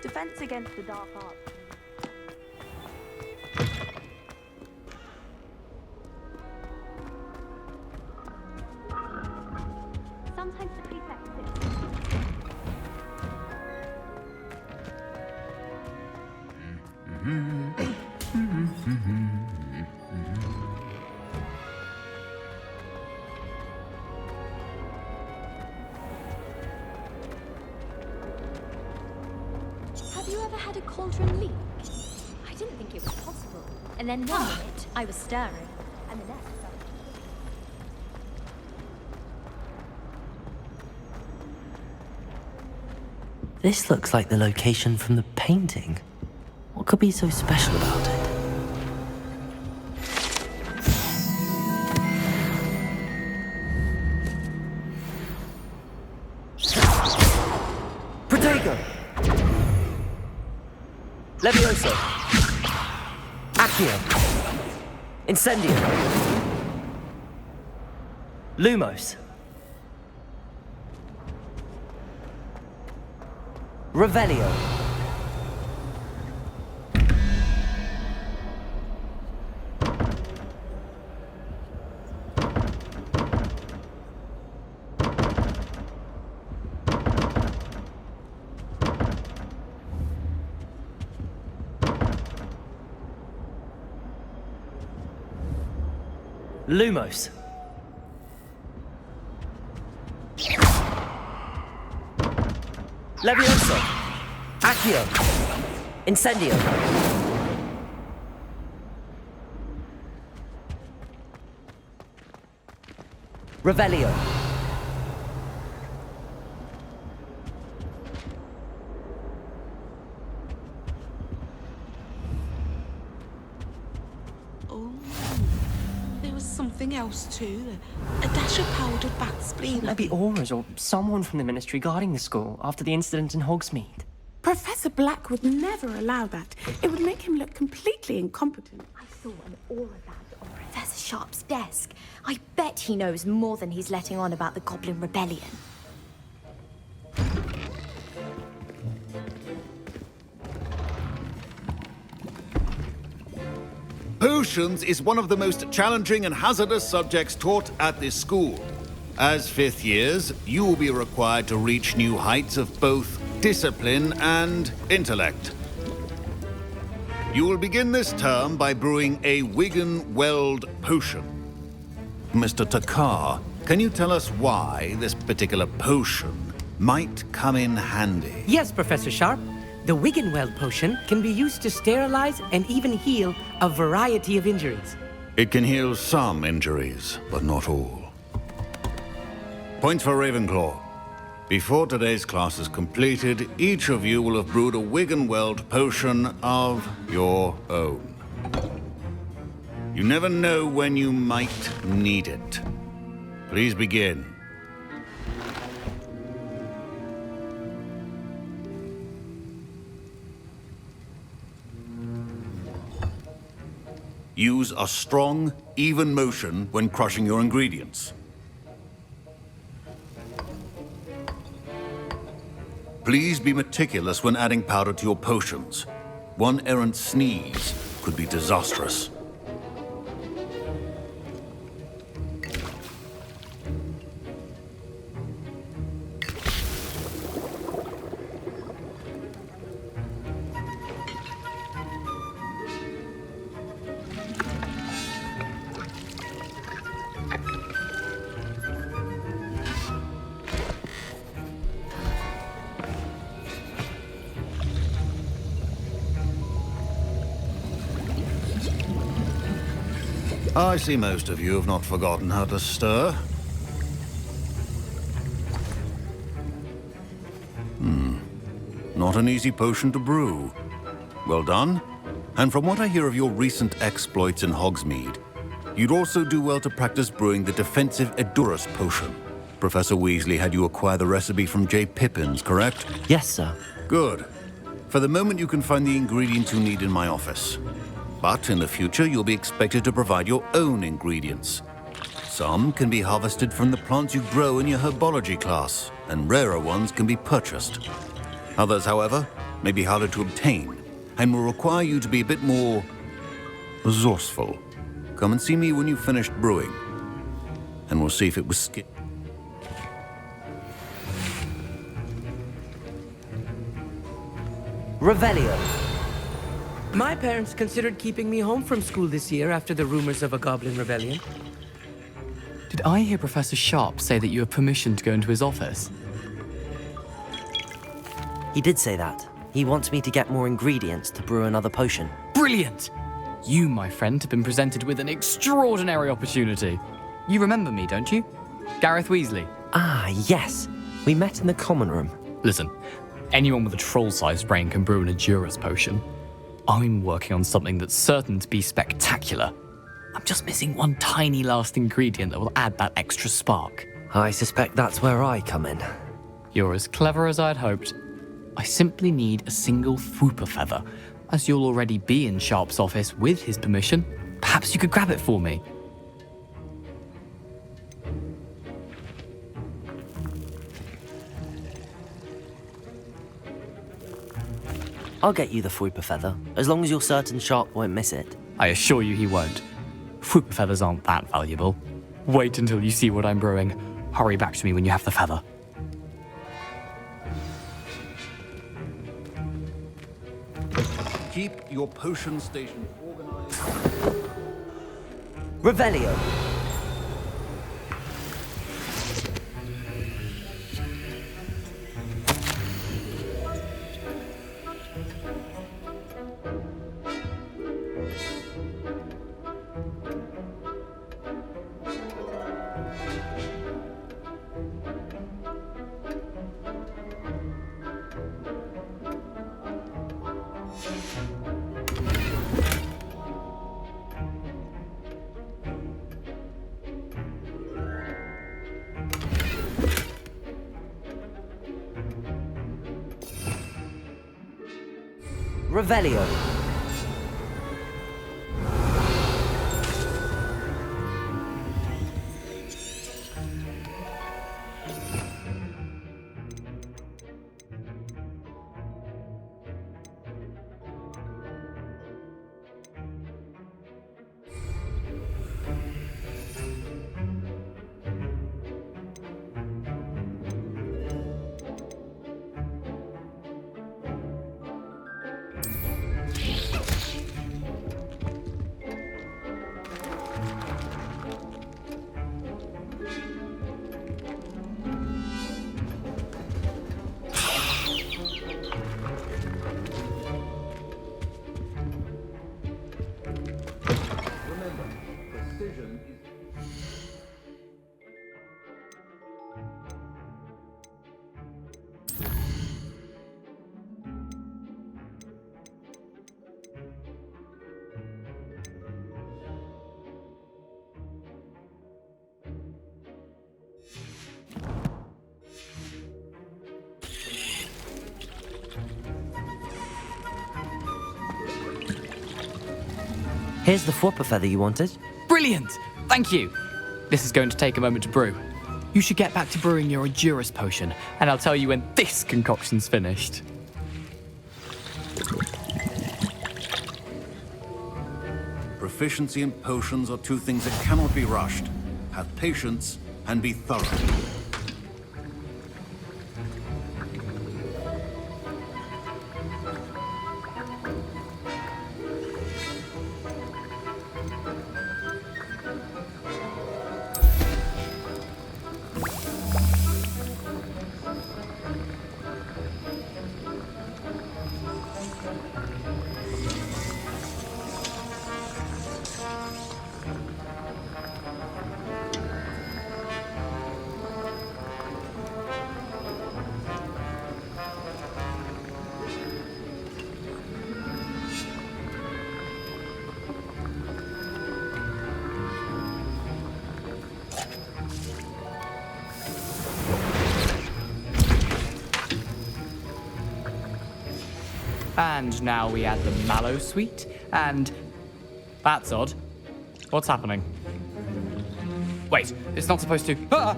Defense against the dark arts. Sometimes the prefect Have you ever had a cauldron leak? I didn't think it was possible. And then one minute, I was stirring, and the next, This looks like the location from the painting. What could be so special about it? Protego! Levioso! Accio! Incendio! Lumos! Revelio! Lumos. Levioso. Accio. Incendio. Revelio. Oh, there was something else too. A dash of powdered bat spleen. Maybe auras or someone from the ministry guarding the school after the incident in Hogsmeade. Professor Black would never allow that. It would make him look completely incompetent. I saw an aura badge on Professor Sharp's desk. I bet he knows more than he's letting on about the Goblin Rebellion. Potions is one of the most challenging and hazardous subjects taught at this school. As fifth years, you will be required to reach new heights of both discipline and intellect. You will begin this term by brewing a Wiggenweld potion. Mr. Takar, can you tell us why this particular potion might come in handy? Yes, Professor Sharp. The Wiggenweld potion can be used to sterilize and even heal a variety of injuries. It can heal some injuries, but not all. Points for Ravenclaw. Before today's class is completed, each of you will have brewed a Wiggenweld potion of your own. You never know when you might need it. Please begin. Use a strong, even motion when crushing your ingredients. Please be meticulous when adding powder to your potions. One errant sneeze could be disastrous. I see most of you have not forgotten how to stir. Not an easy potion to brew. Well done. And from what I hear of your recent exploits in Hogsmeade, you'd also do well to practice brewing the defensive Edurus potion. Professor Weasley had you acquire the recipe from J. Pippins, correct? Yes, sir. Good. For the moment, you can find the ingredients you need in my office. But in the future, you'll be expected to provide your own ingredients. Some can be harvested from the plants you grow in your Herbology class, and rarer ones can be purchased. Others, however, may be harder to obtain, and will require you to be a bit more resourceful. Come and see me when you've finished brewing, and we'll see if it was Revelio. My parents considered keeping me home from school this year after the rumors of a Goblin Rebellion. Did I hear Professor Sharp say that you have permission to go into his office? He did say that. He wants me to get more ingredients to brew another potion. Brilliant! You, my friend, have been presented with an extraordinary opportunity. You remember me, don't you? Gareth Weasley. Ah, yes. We met in the common room. Listen, anyone with a troll-sized brain can brew an Edurus potion. I'm working on something that's certain to be spectacular. I'm just missing one tiny last ingredient that will add that extra spark. I suspect that's where I come in. You're as clever as I'd hoped. I simply need a single Fwooper feather. As you'll already be in Sharp's office with his permission, perhaps you could grab it for me. I'll get you the Fwooper feather, as long as you're certain Sharp won't miss it. I assure you he won't. Fwooper feathers aren't that valuable. Wait until you see what I'm brewing. Hurry back to me when you have the feather. Keep your potion station organized. Revelio. Revelio. Here's the flopper feather you wanted. Brilliant! Thank you! This is going to take a moment to brew. You should get back to brewing your Endurus potion, and I'll tell you when this concoction's finished. Proficiency in potions are two things that cannot be rushed. Have patience and be thorough. And now we add the mallow sweet, and... That's odd. What's happening? Wait, it's not supposed to... Ah!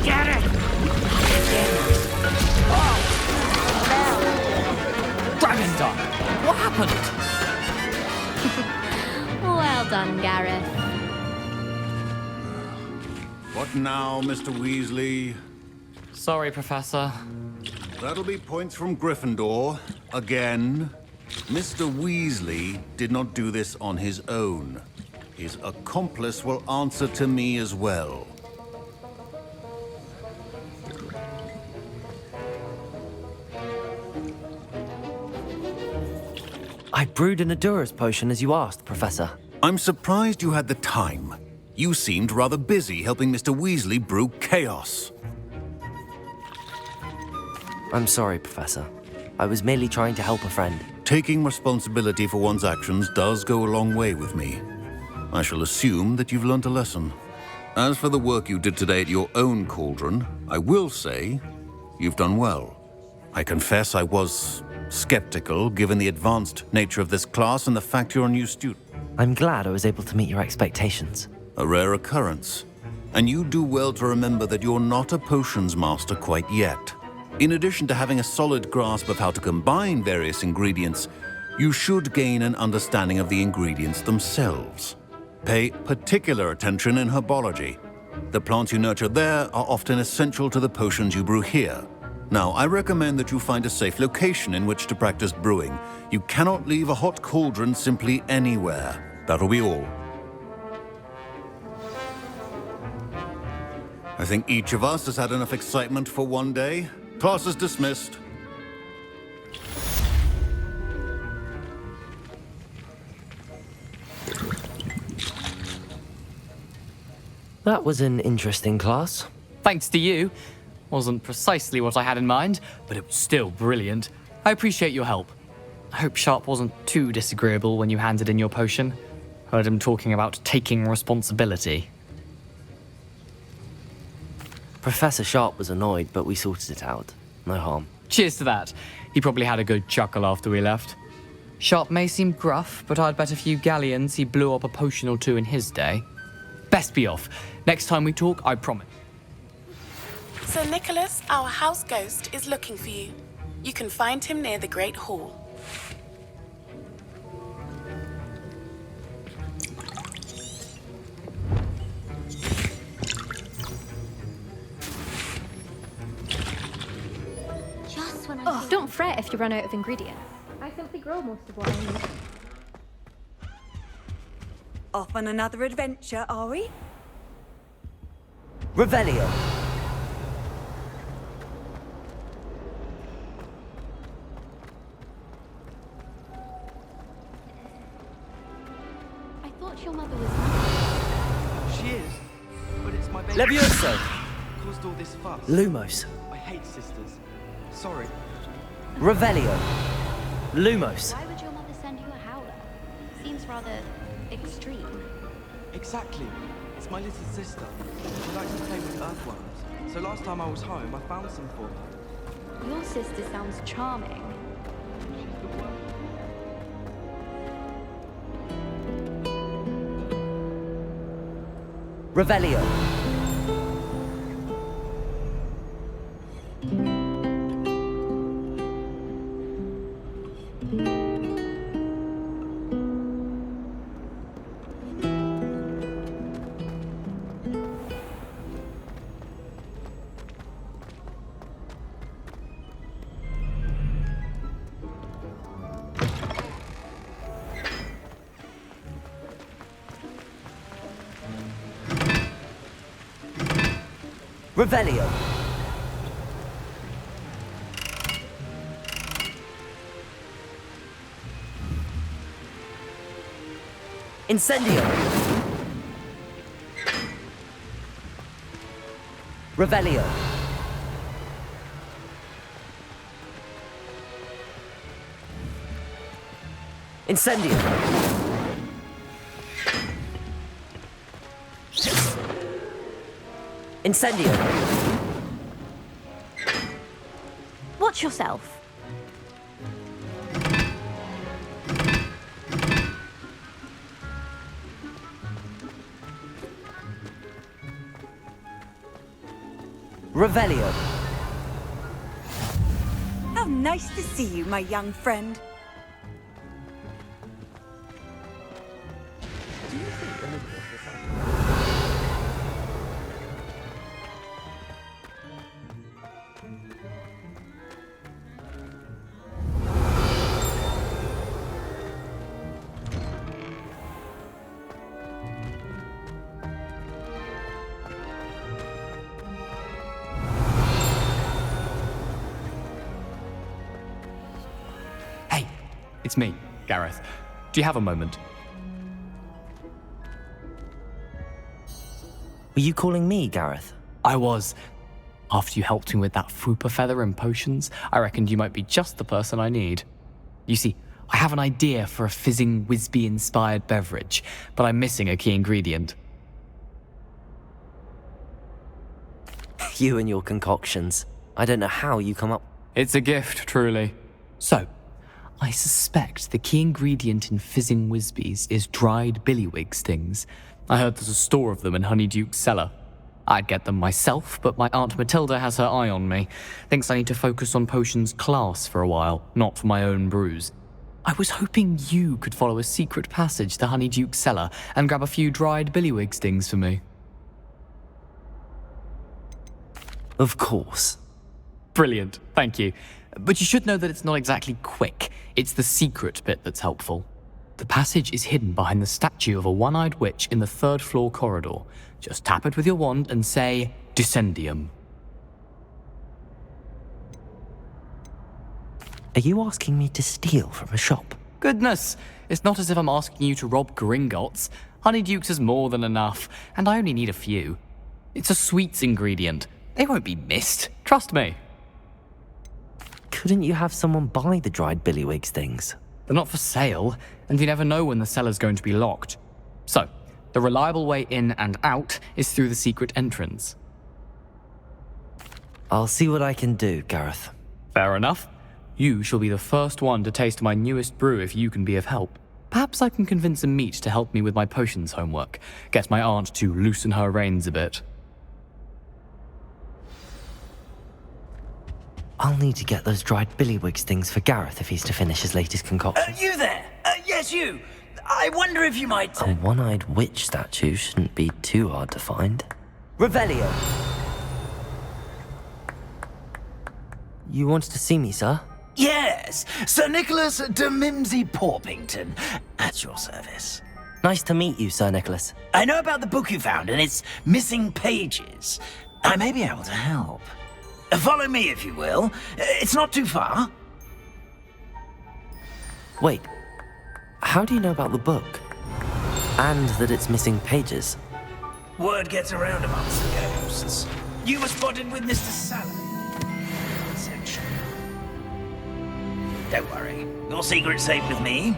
Get it! Dragon Dog! What happened? Well done, Gareth. What now, Mr. Weasley? Sorry, Professor. That'll be points from Gryffindor. Again. Mr. Weasley did not do this on his own. His accomplice will answer to me as well. I brewed an Endurus potion as you asked, Professor. I'm surprised you had the time. You seemed rather busy helping Mr. Weasley brew chaos. I'm sorry, Professor. I was merely trying to help a friend. Taking responsibility for one's actions does go a long way with me. I shall assume that you've learnt a lesson. As for the work you did today at your own cauldron, I will say you've done well. I confess I was skeptical, given the advanced nature of this class and the fact you're a new student. I'm glad I was able to meet your expectations. A rare occurrence. And you do well to remember that you're not a potions master quite yet. In addition to having a solid grasp of how to combine various ingredients, you should gain an understanding of the ingredients themselves. Pay particular attention in herbology. The plants you nurture there are often essential to the potions you brew here. Now, I recommend that you find a safe location in which to practice brewing. You cannot leave a hot cauldron simply anywhere. That'll be all. I think each of us has had enough excitement for one day. Class is dismissed. That was an interesting class. Thanks to you. Wasn't precisely what I had in mind, but it was still brilliant. I appreciate your help. I hope Sharp wasn't too disagreeable when you handed in your potion. Heard him talking about taking responsibility. Professor Sharp was annoyed, but we sorted it out. No harm. Cheers to that. He probably had a good chuckle after we left. Sharp may seem gruff, but I'd bet a few galleons he blew up a potion or two in his day. Best be off. Next time we talk, I promise. Sir Nicholas, our house ghost, is looking for you. You can find him near the Great Hall. Oh, don't fret if you run out of ingredients. I simply grow most of what I need. Off on another adventure, are we? Revelio. I thought your mother was... She is, but it's my baby. Levioso. Caused all this fuss. Lumos. I hate sisters. Sorry. Revelio. Lumos. Why would your mother send you a howler? Seems rather extreme. Exactly. It's my little sister. She likes to play with earthworms. So last time I was home, I found some for her. Your sister sounds charming. Revelio. Revelio. Incendio. Revelio. Incendio. Incendio. Watch yourself. Revelio. How nice to see you, my young friend. It's me, Gareth. Do you have a moment? Were you calling me, Gareth? I was. After you helped me with that Fupa feather and potions, I reckoned you might be just the person I need. You see, I have an idea for a fizzing Wisby-inspired beverage, but I'm missing a key ingredient. You and your concoctions. I don't know how you come up... It's a gift, truly. So, I suspect the key ingredient in fizzing Wisbies is dried billywig stings. I heard there's a store of them in Honeyduke's cellar. I'd get them myself, but my Aunt Matilda has her eye on me. Thinks I need to focus on potions class for a while, not for my own brews. I was hoping you could follow a secret passage to Honeyduke's cellar and grab a few dried billywig stings for me. Of course. Brilliant, thank you. But you should know that it's not exactly quick. It's the secret bit that's helpful. The passage is hidden behind the statue of a one-eyed witch in the third floor corridor. Just tap it with your wand and say, Descendium. Are you asking me to steal from a shop? Goodness, it's not as if I'm asking you to rob Gringotts. Honeyduke's is more than enough, and I only need a few. It's a sweets ingredient. They won't be missed, trust me. Couldn't you have someone buy the dried billywig things? They're not for sale, and you never know when the cellar's going to be locked. So, the reliable way in and out is through the secret entrance. I'll see what I can do, Gareth. Fair enough. You shall be the first one to taste my newest brew if you can be of help. Perhaps I can convince a meat to help me with my potions homework. Get my aunt to loosen her reins a bit. I'll need to get those dried billywigs things for Gareth if he's to finish his latest concoction. You there? Yes, you. I wonder if you might... A one-eyed witch statue shouldn't be too hard to find. Revelio. You wanted to see me, sir? Yes, Sir Nicholas de Mimsy Porpington, at your service. Nice to meet you, Sir Nicholas. I know about the book you found and its missing pages. I may be able to help. Follow me, if you will. It's not too far. Wait, how do you know about the book? And that it's missing pages? Word gets around amongst the ghosts. You were spotted with Mr. Salad. Don't worry, your secret's safe with me.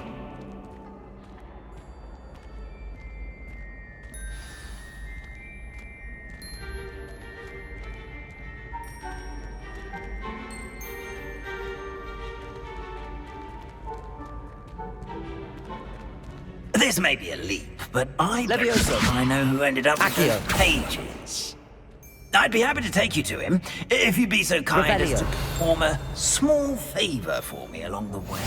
This may be a leap, but I know who ended up with those pages. I'd be happy to take you to him, if you'd be so kind as to perform a small favor for me along the way.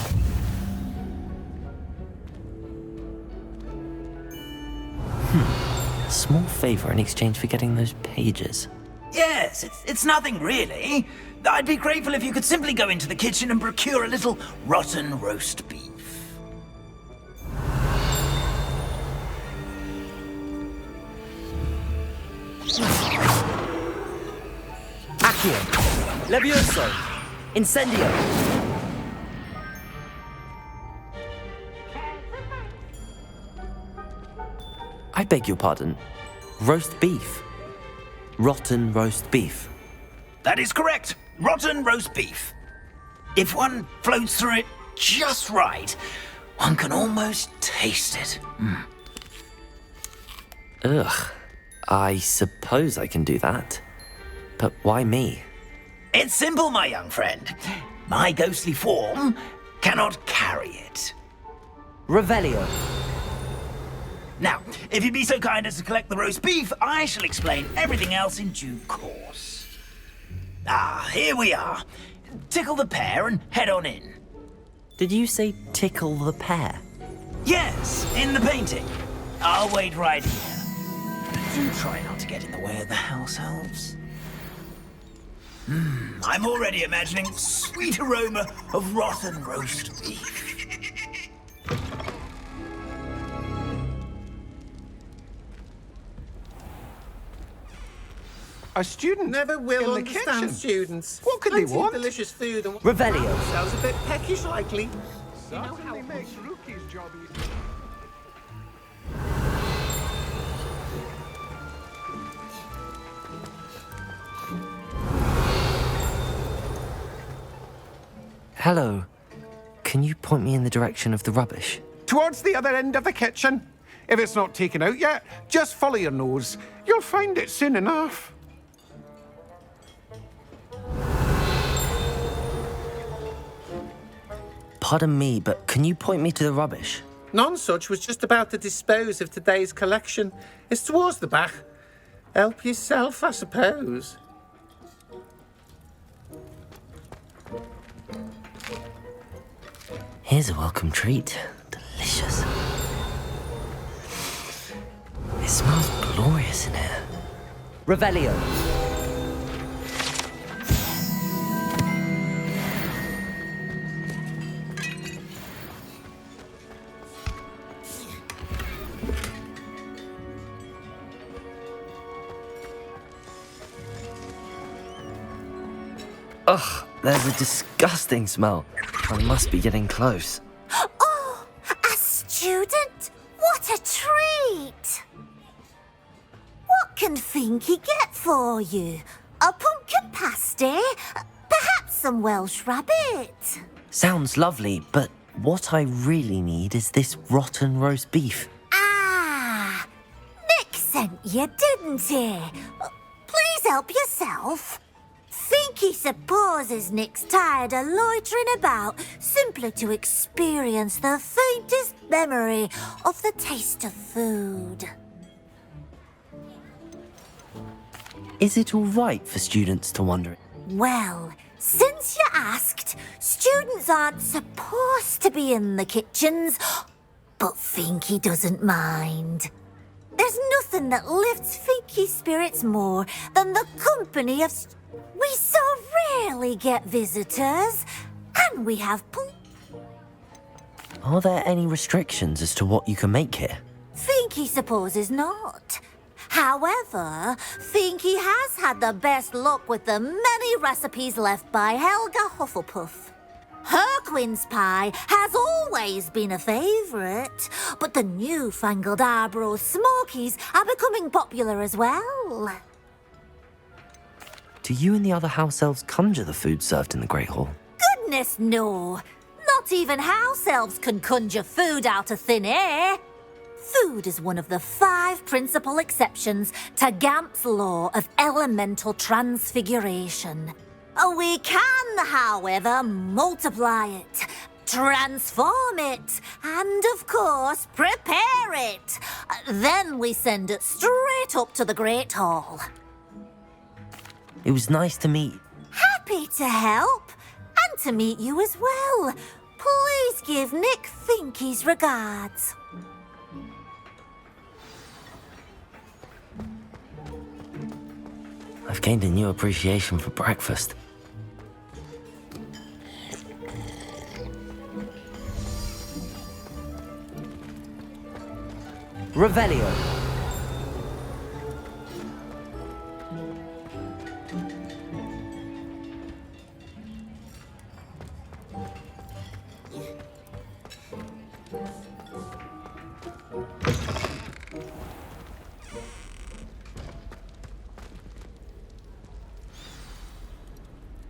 A small favor in exchange for getting those pages. Yes, it's nothing really. I'd be grateful if you could simply go into the kitchen and procure a little rotten roast beef. Accio, Levioso, Incendio. I beg your pardon. Roast beef. Rotten roast beef. That is correct. Rotten roast beef. If one floats through it just right, one can almost taste it. Ugh. I suppose I can do that. But why me? It's simple, my young friend. My ghostly form cannot carry it. Revelio. Now, if you'd be so kind as to collect the roast beef, I shall explain everything else in due course. Ah, here we are. Tickle the pear and head on in. Did you say tickle the pear? Yes, in the painting. I'll wait right here. Do try not to get in the way of the house elves. I'm already imagining sweet aroma of rotten roast beef. A student never will in the understand kitchen. students. What could they Plenty of want? delicious food and Revelio. Sounds a bit peckish, likely. Certainly makes Rookie's job easy. Hello. Can you point me in the direction of the rubbish? Towards the other end of the kitchen. If it's not taken out yet, just follow your nose. You'll find it soon enough. Pardon me, but can you point me to the rubbish? Nonsuch was just about to dispose of today's collection. It's towards the back. Help yourself, I suppose. Here's a welcome treat. Delicious. It smells glorious in here. Revelio. Ugh, there's a disgusting smell. I must be getting close. Oh, a student? What a treat! What can Finky get for you? A pumpkin pasty? Perhaps some Welsh rabbit? Sounds lovely, but what I really need is this rotten roast beef. Ah, Nick sent you, didn't he? Please help yourself. Think he supposes Nick's tired of loitering about simply to experience the faintest memory of the taste of food. Is it all right for students to wonder? Well, since you asked, students aren't supposed to be in the kitchens, but Finky doesn't mind. There's nothing that lifts Finky's spirits more than the company of... We so rarely get visitors, and we have... Are there any restrictions as to what you can make here? Finky supposes not. However, Finky has had the best luck with the many recipes left by Helga Hufflepuff. Her quince pie has always been a favourite, but the newfangled Arborough Smokies are becoming popular as well. Do you and the other house elves conjure the food served in the Great Hall? Goodness no! Not even house elves can conjure food out of thin air. Food is one of the 5 principal exceptions to Gamp's law of elemental transfiguration. We can, however, multiply it, transform it, and, of course, prepare it. Then we send it straight up to the Great Hall. It was nice to meet. Happy to help, and to meet you as well. Please give Nick Finky's regards. I've gained a new appreciation for breakfast. Revelio.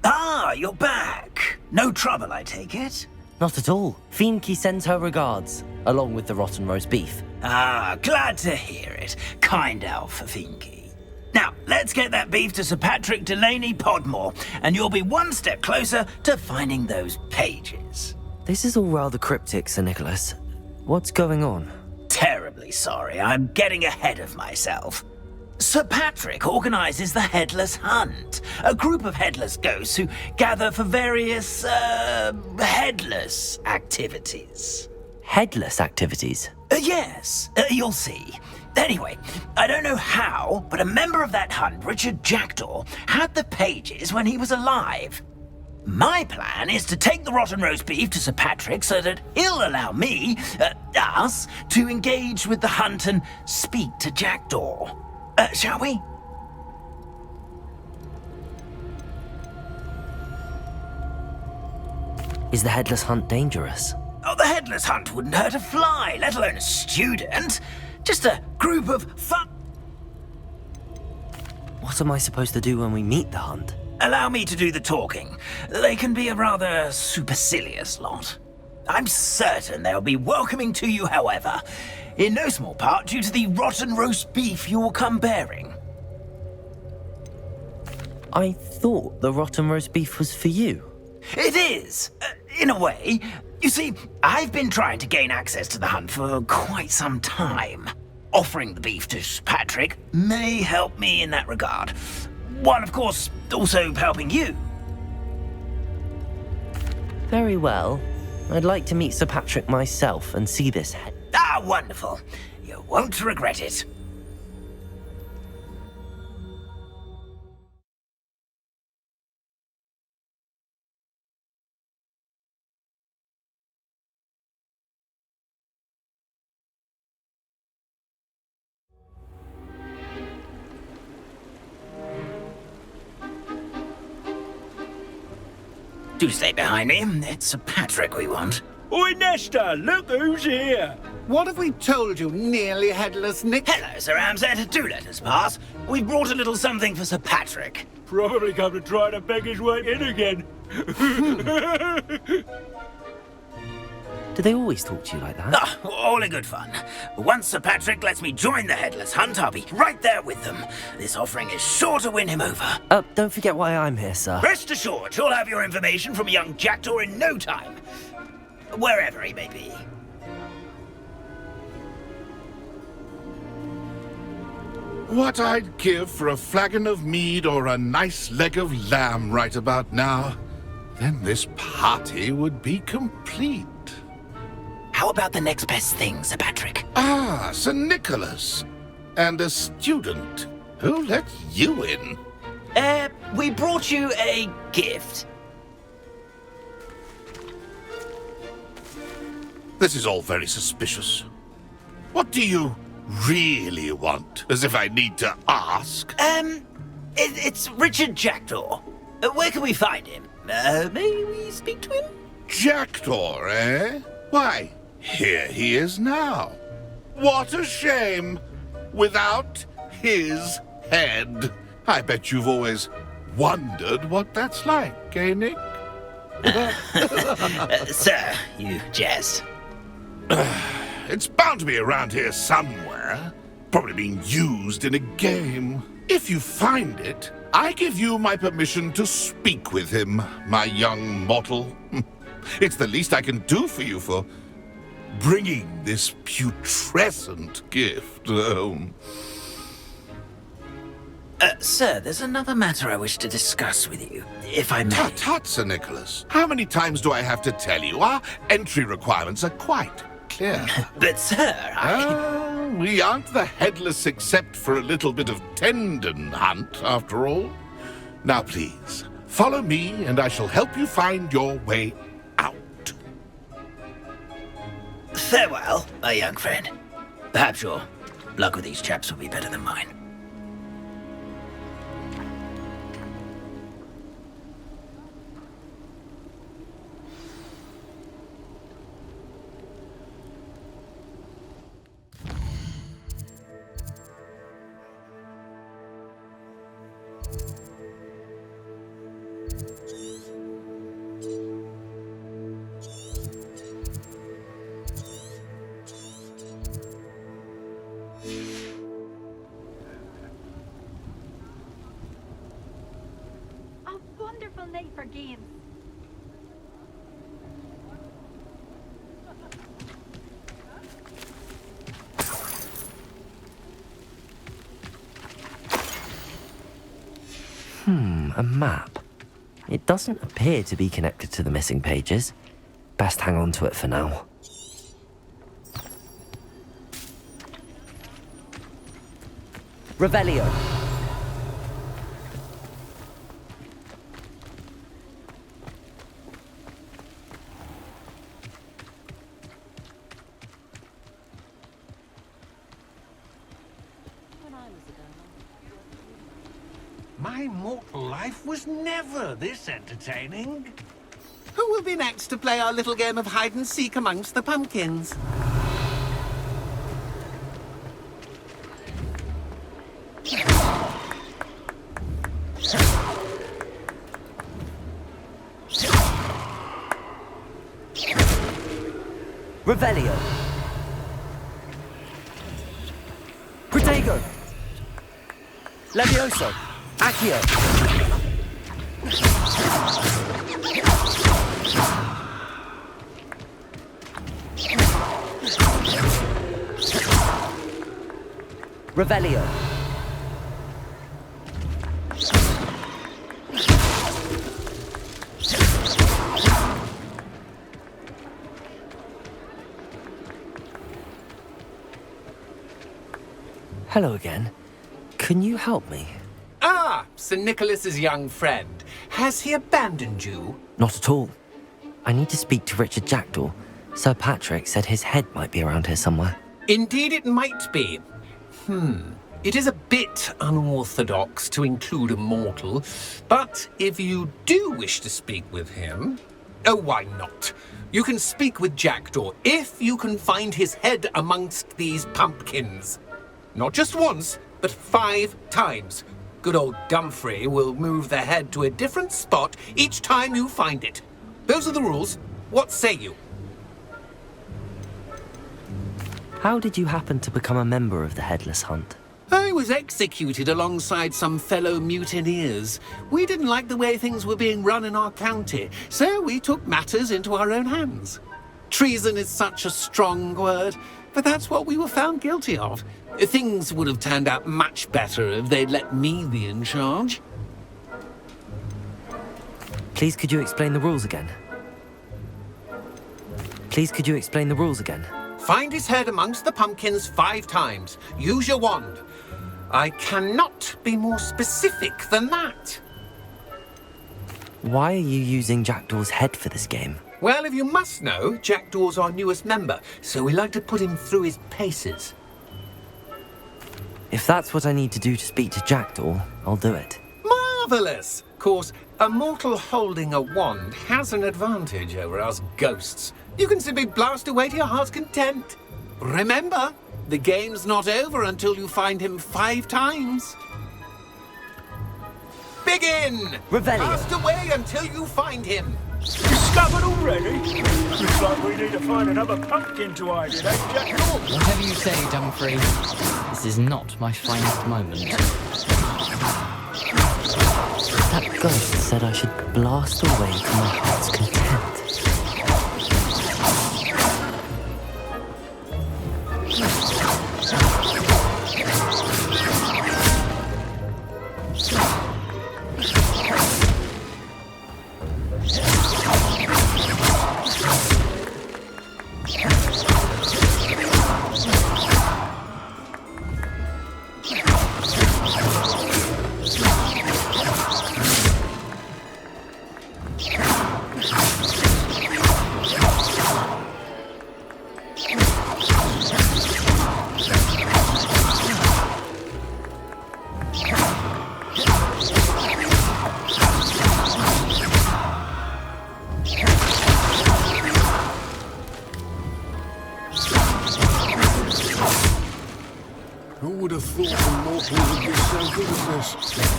Ah, you're back. No trouble, I take it? Not at all. Finky sends her regards, along with the rotten roast beef. Ah, glad to hear it. Kind elf for Finky. Now, let's get that beef to Sir Patrick Delaney Podmore, and you'll be one step closer to finding those pages. This is all rather cryptic, Sir Nicholas. What's going on? Terribly sorry, I'm getting ahead of myself. Sir Patrick organises the Headless Hunt, a group of headless ghosts who gather for various, headless activities. Headless activities? Yes, you'll see. Anyway, I don't know how, but a member of that hunt, Richard Jackdaw, had the pages when he was alive. My plan is to take the rotten roast beef to Sir Patrick so that he'll allow me, us, to engage with the hunt and speak to Jackdaw. Shall we? Is the Headless Hunt dangerous? Oh, the Headless Hunt wouldn't hurt a fly, let alone a student. Just a group of fun... What am I supposed to do when we meet the hunt? Allow me to do the talking. They can be a rather supercilious lot. I'm certain they'll be welcoming to you, however, in no small part due to the rotten roast beef you'll come bearing. I thought the rotten roast beef was for you. It is, in a way. You see, I've been trying to gain access to the hunt for quite some time. Offering the beef to Patrick may help me in that regard. While, of course, also helping you. Very well. I'd like to meet Sir Patrick myself and see this head. Ah, wonderful. You won't regret it. Do stay behind me. It's Sir Patrick we want. Oi, Nesta, look who's here. What have we told you, nearly headless Nick? Hello, Sir Ramsed. Do let us pass. We've brought a little something for Sir Patrick. Probably come to try to beg his way in again. Do they always talk to you like that? Ah, all in good fun. Once Sir Patrick lets me join the Headless hunt, I'll be right there with them. This offering is sure to win him over. Don't forget why I'm here, sir. Rest assured, you'll have your information from young Jackdaw in no time. Wherever he may be. What I'd give for a flagon of mead or a nice leg of lamb right about now. Then this party would be complete. How about the next best thing, Sir Patrick? Ah, Sir Nicholas. And a student. Who let you in? We brought you a gift. This is all very suspicious. What do you really want? As if I need to ask. It's Richard Jackdaw. Where can we find him? May we speak to him? Jackdaw, eh? Why, here he is now. What a shame. Without his head. I bet you've always wondered what that's like, eh, Nick? Sir, you jest. It's bound to be around here somewhere. Probably being used in a game. If you find it, I give you my permission to speak with him, my young mortal. It's the least I can do for you for bringing this putrescent gift home. Sir, there's another matter I wish to discuss with you, if I may. Tut, Sir Nicholas. How many times do I have to tell you? Our entry requirements are quite clear. But, sir, we aren't the Headless except for a little bit of tendon hunt, after all. Now, please, follow me, and I shall help you find your way out. Farewell, my young friend. Perhaps your luck with these chaps will be better than mine. Night for games. A map. It doesn't appear to be connected to the missing pages. Best hang on to it for now. Revelio. My mortal life was never this entertaining. Who will be next to play our little game of hide-and-seek amongst the pumpkins? Revelio. Protego. Levioso. Accio. Revelio. Hello again. Can you help me? Ah, Sir Nicholas's young friend. Has he abandoned you? Not at all. I need to speak to Richard Jackdaw. Sir Patrick said his head might be around here somewhere. Indeed it might be. It is a bit unorthodox to include a mortal, but if you do wish to speak with him... Oh, why not? You can speak with Jackdaw if you can find his head amongst these pumpkins. Not just once, but 5 times. Good old Gumfrey will move the head to a different spot each time you find it. Those are the rules. What say you? How did you happen to become a member of the Headless Hunt? I was executed alongside some fellow mutineers. We didn't like the way things were being run in our county, so we took matters into our own hands. Treason is such a strong word, but that's what we were found guilty of. Things would have turned out much better if they'd let me be in charge. Please could you explain the rules again? Please could you explain the rules again? Find his head amongst the pumpkins 5 times. Use your wand. I cannot be more specific than that. Why are you using Jackdaw's head for this game? Well, if you must know, Jackdaw's our newest member, so we like to put him through his paces. If that's what I need to do to speak to Jackdaw, I'll do it. Marvellous! Of course, a mortal holding a wand has an advantage over us ghosts. You can simply blast away to your heart's content. Remember, the game's not over until you find him 5 times. Begin! Revelio. Blast away until you find him. Discovered already? Looks like we need to find another pumpkin to hide in, eh, Jackdaw? Whatever you say, Dumfrey. This is not my finest moment. That ghost said I should blast away to my heart's content.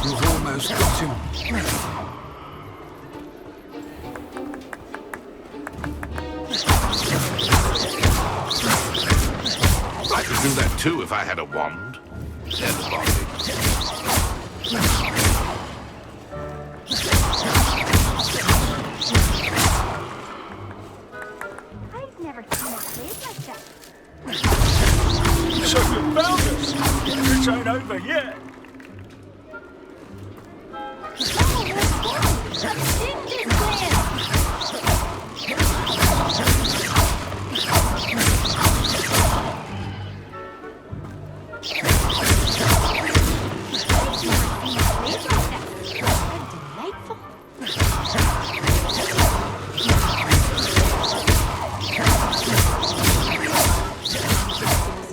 You've almost got him. I could do that too if I had a wand. I've never seen a place like that. So you found us! It ain't over yet!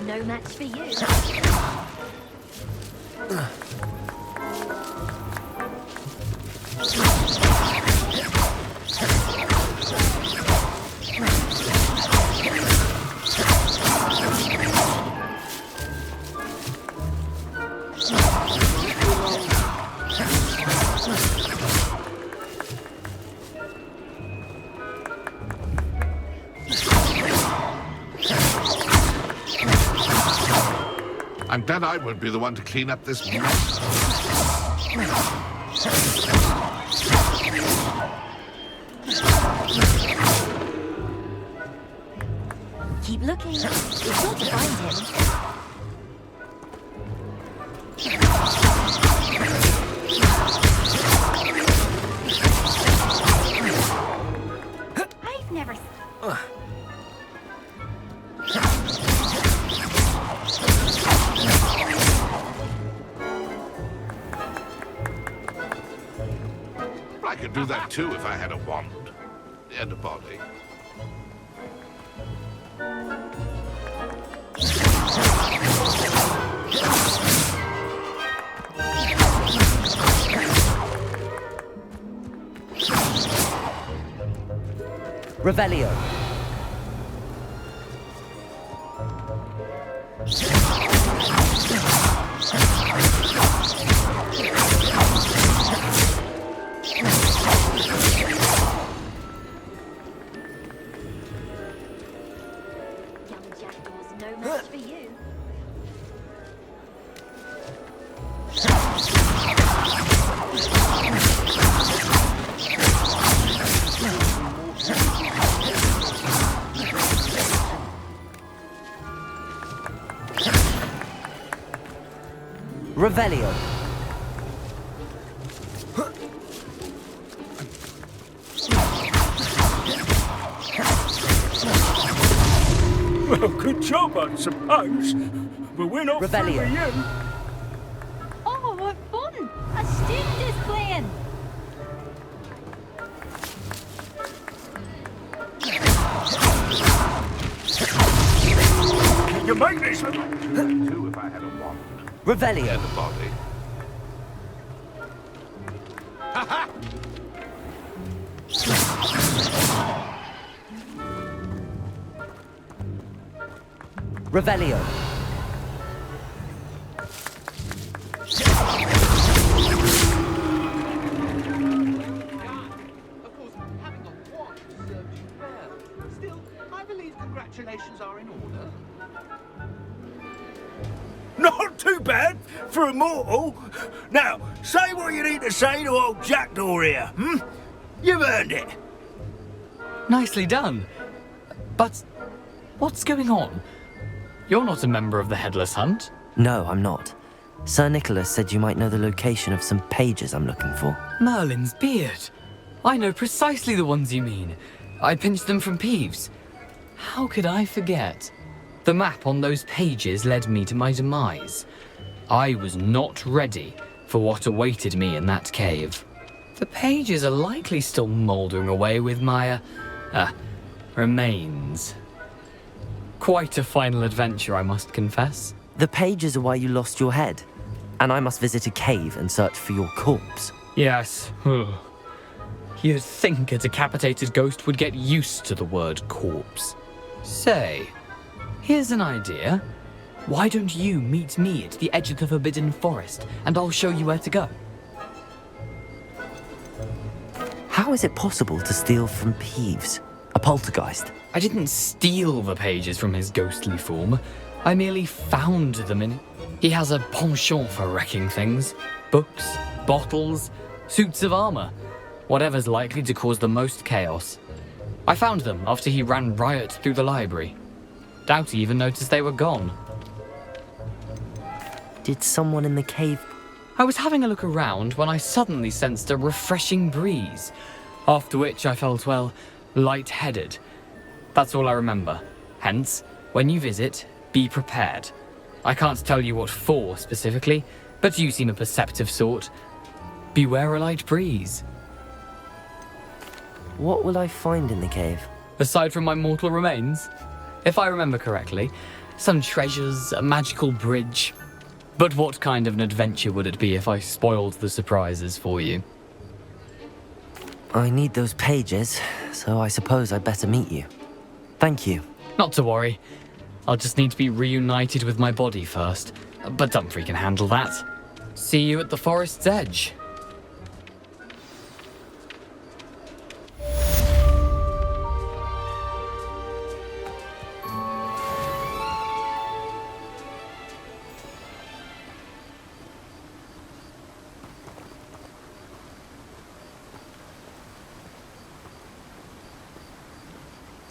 No match for you. I'm glad I won't be the one to clean up this mess. Keep looking. You're sure to find him. I've never... I could do that too if I had a wand and a body. Revelio. Young Jackdaws no match Revelio. Well, good job, I suppose. But we're not through with you. Oh, what fun! A student is playing! Can you make this? Two if I had a wand. Revelio. The body. Ha-ha! Revelio. Still, I believe congratulations are in order. Not too bad for a mortal. Now, say what you need to say to old Jackdaw here, hmm? You've earned it. Nicely done. But what's going on? You're not a member of the Headless Hunt. No, I'm not. Sir Nicholas said you might know the location of some pages I'm looking for. Merlin's beard. I know precisely the ones you mean. I pinched them from Peeves. How could I forget? The map on those pages led me to my demise. I was not ready for what awaited me in that cave. The pages are likely still mouldering away with my, remains. Quite a final adventure, I must confess. The pages are why you lost your head, and I must visit a cave and search for your corpse. Yes. You'd think a decapitated ghost would get used to the word corpse. Say, here's an idea. Why don't you meet me at the edge of the Forbidden Forest, and I'll show you where to go? How is it possible to steal from Peeves, a poltergeist? I didn't steal the pages from his ghostly form. I merely found them in... He has a penchant for wrecking things. Books, bottles, suits of armor. Whatever's likely to cause the most chaos. I found them after he ran riot through the library. Doubt he even noticed they were gone. Did someone in the cave... I was having a look around when I suddenly sensed a refreshing breeze. After which I felt, well, lightheaded. That's all I remember. Hence, when you visit, be prepared. I can't tell you what for specifically, but you seem a perceptive sort. Beware a light breeze. What will I find in the cave? Aside from my mortal remains? If I remember correctly, some treasures, a magical bridge. But what kind of an adventure would it be if I spoiled the surprises for you? I need those pages, so I suppose I'd better meet you. Thank you. Not to worry. I'll just need to be reunited with my body first. But Dumfries can handle that. See you at the forest's edge.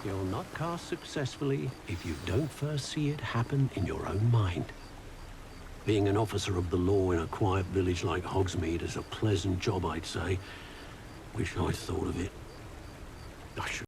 You'll not cast successfully if you don't first see it happen in your own mind. Being an officer of the law in a quiet village like Hogsmeade is a pleasant job, I'd say. Wish I'd thought of it. I should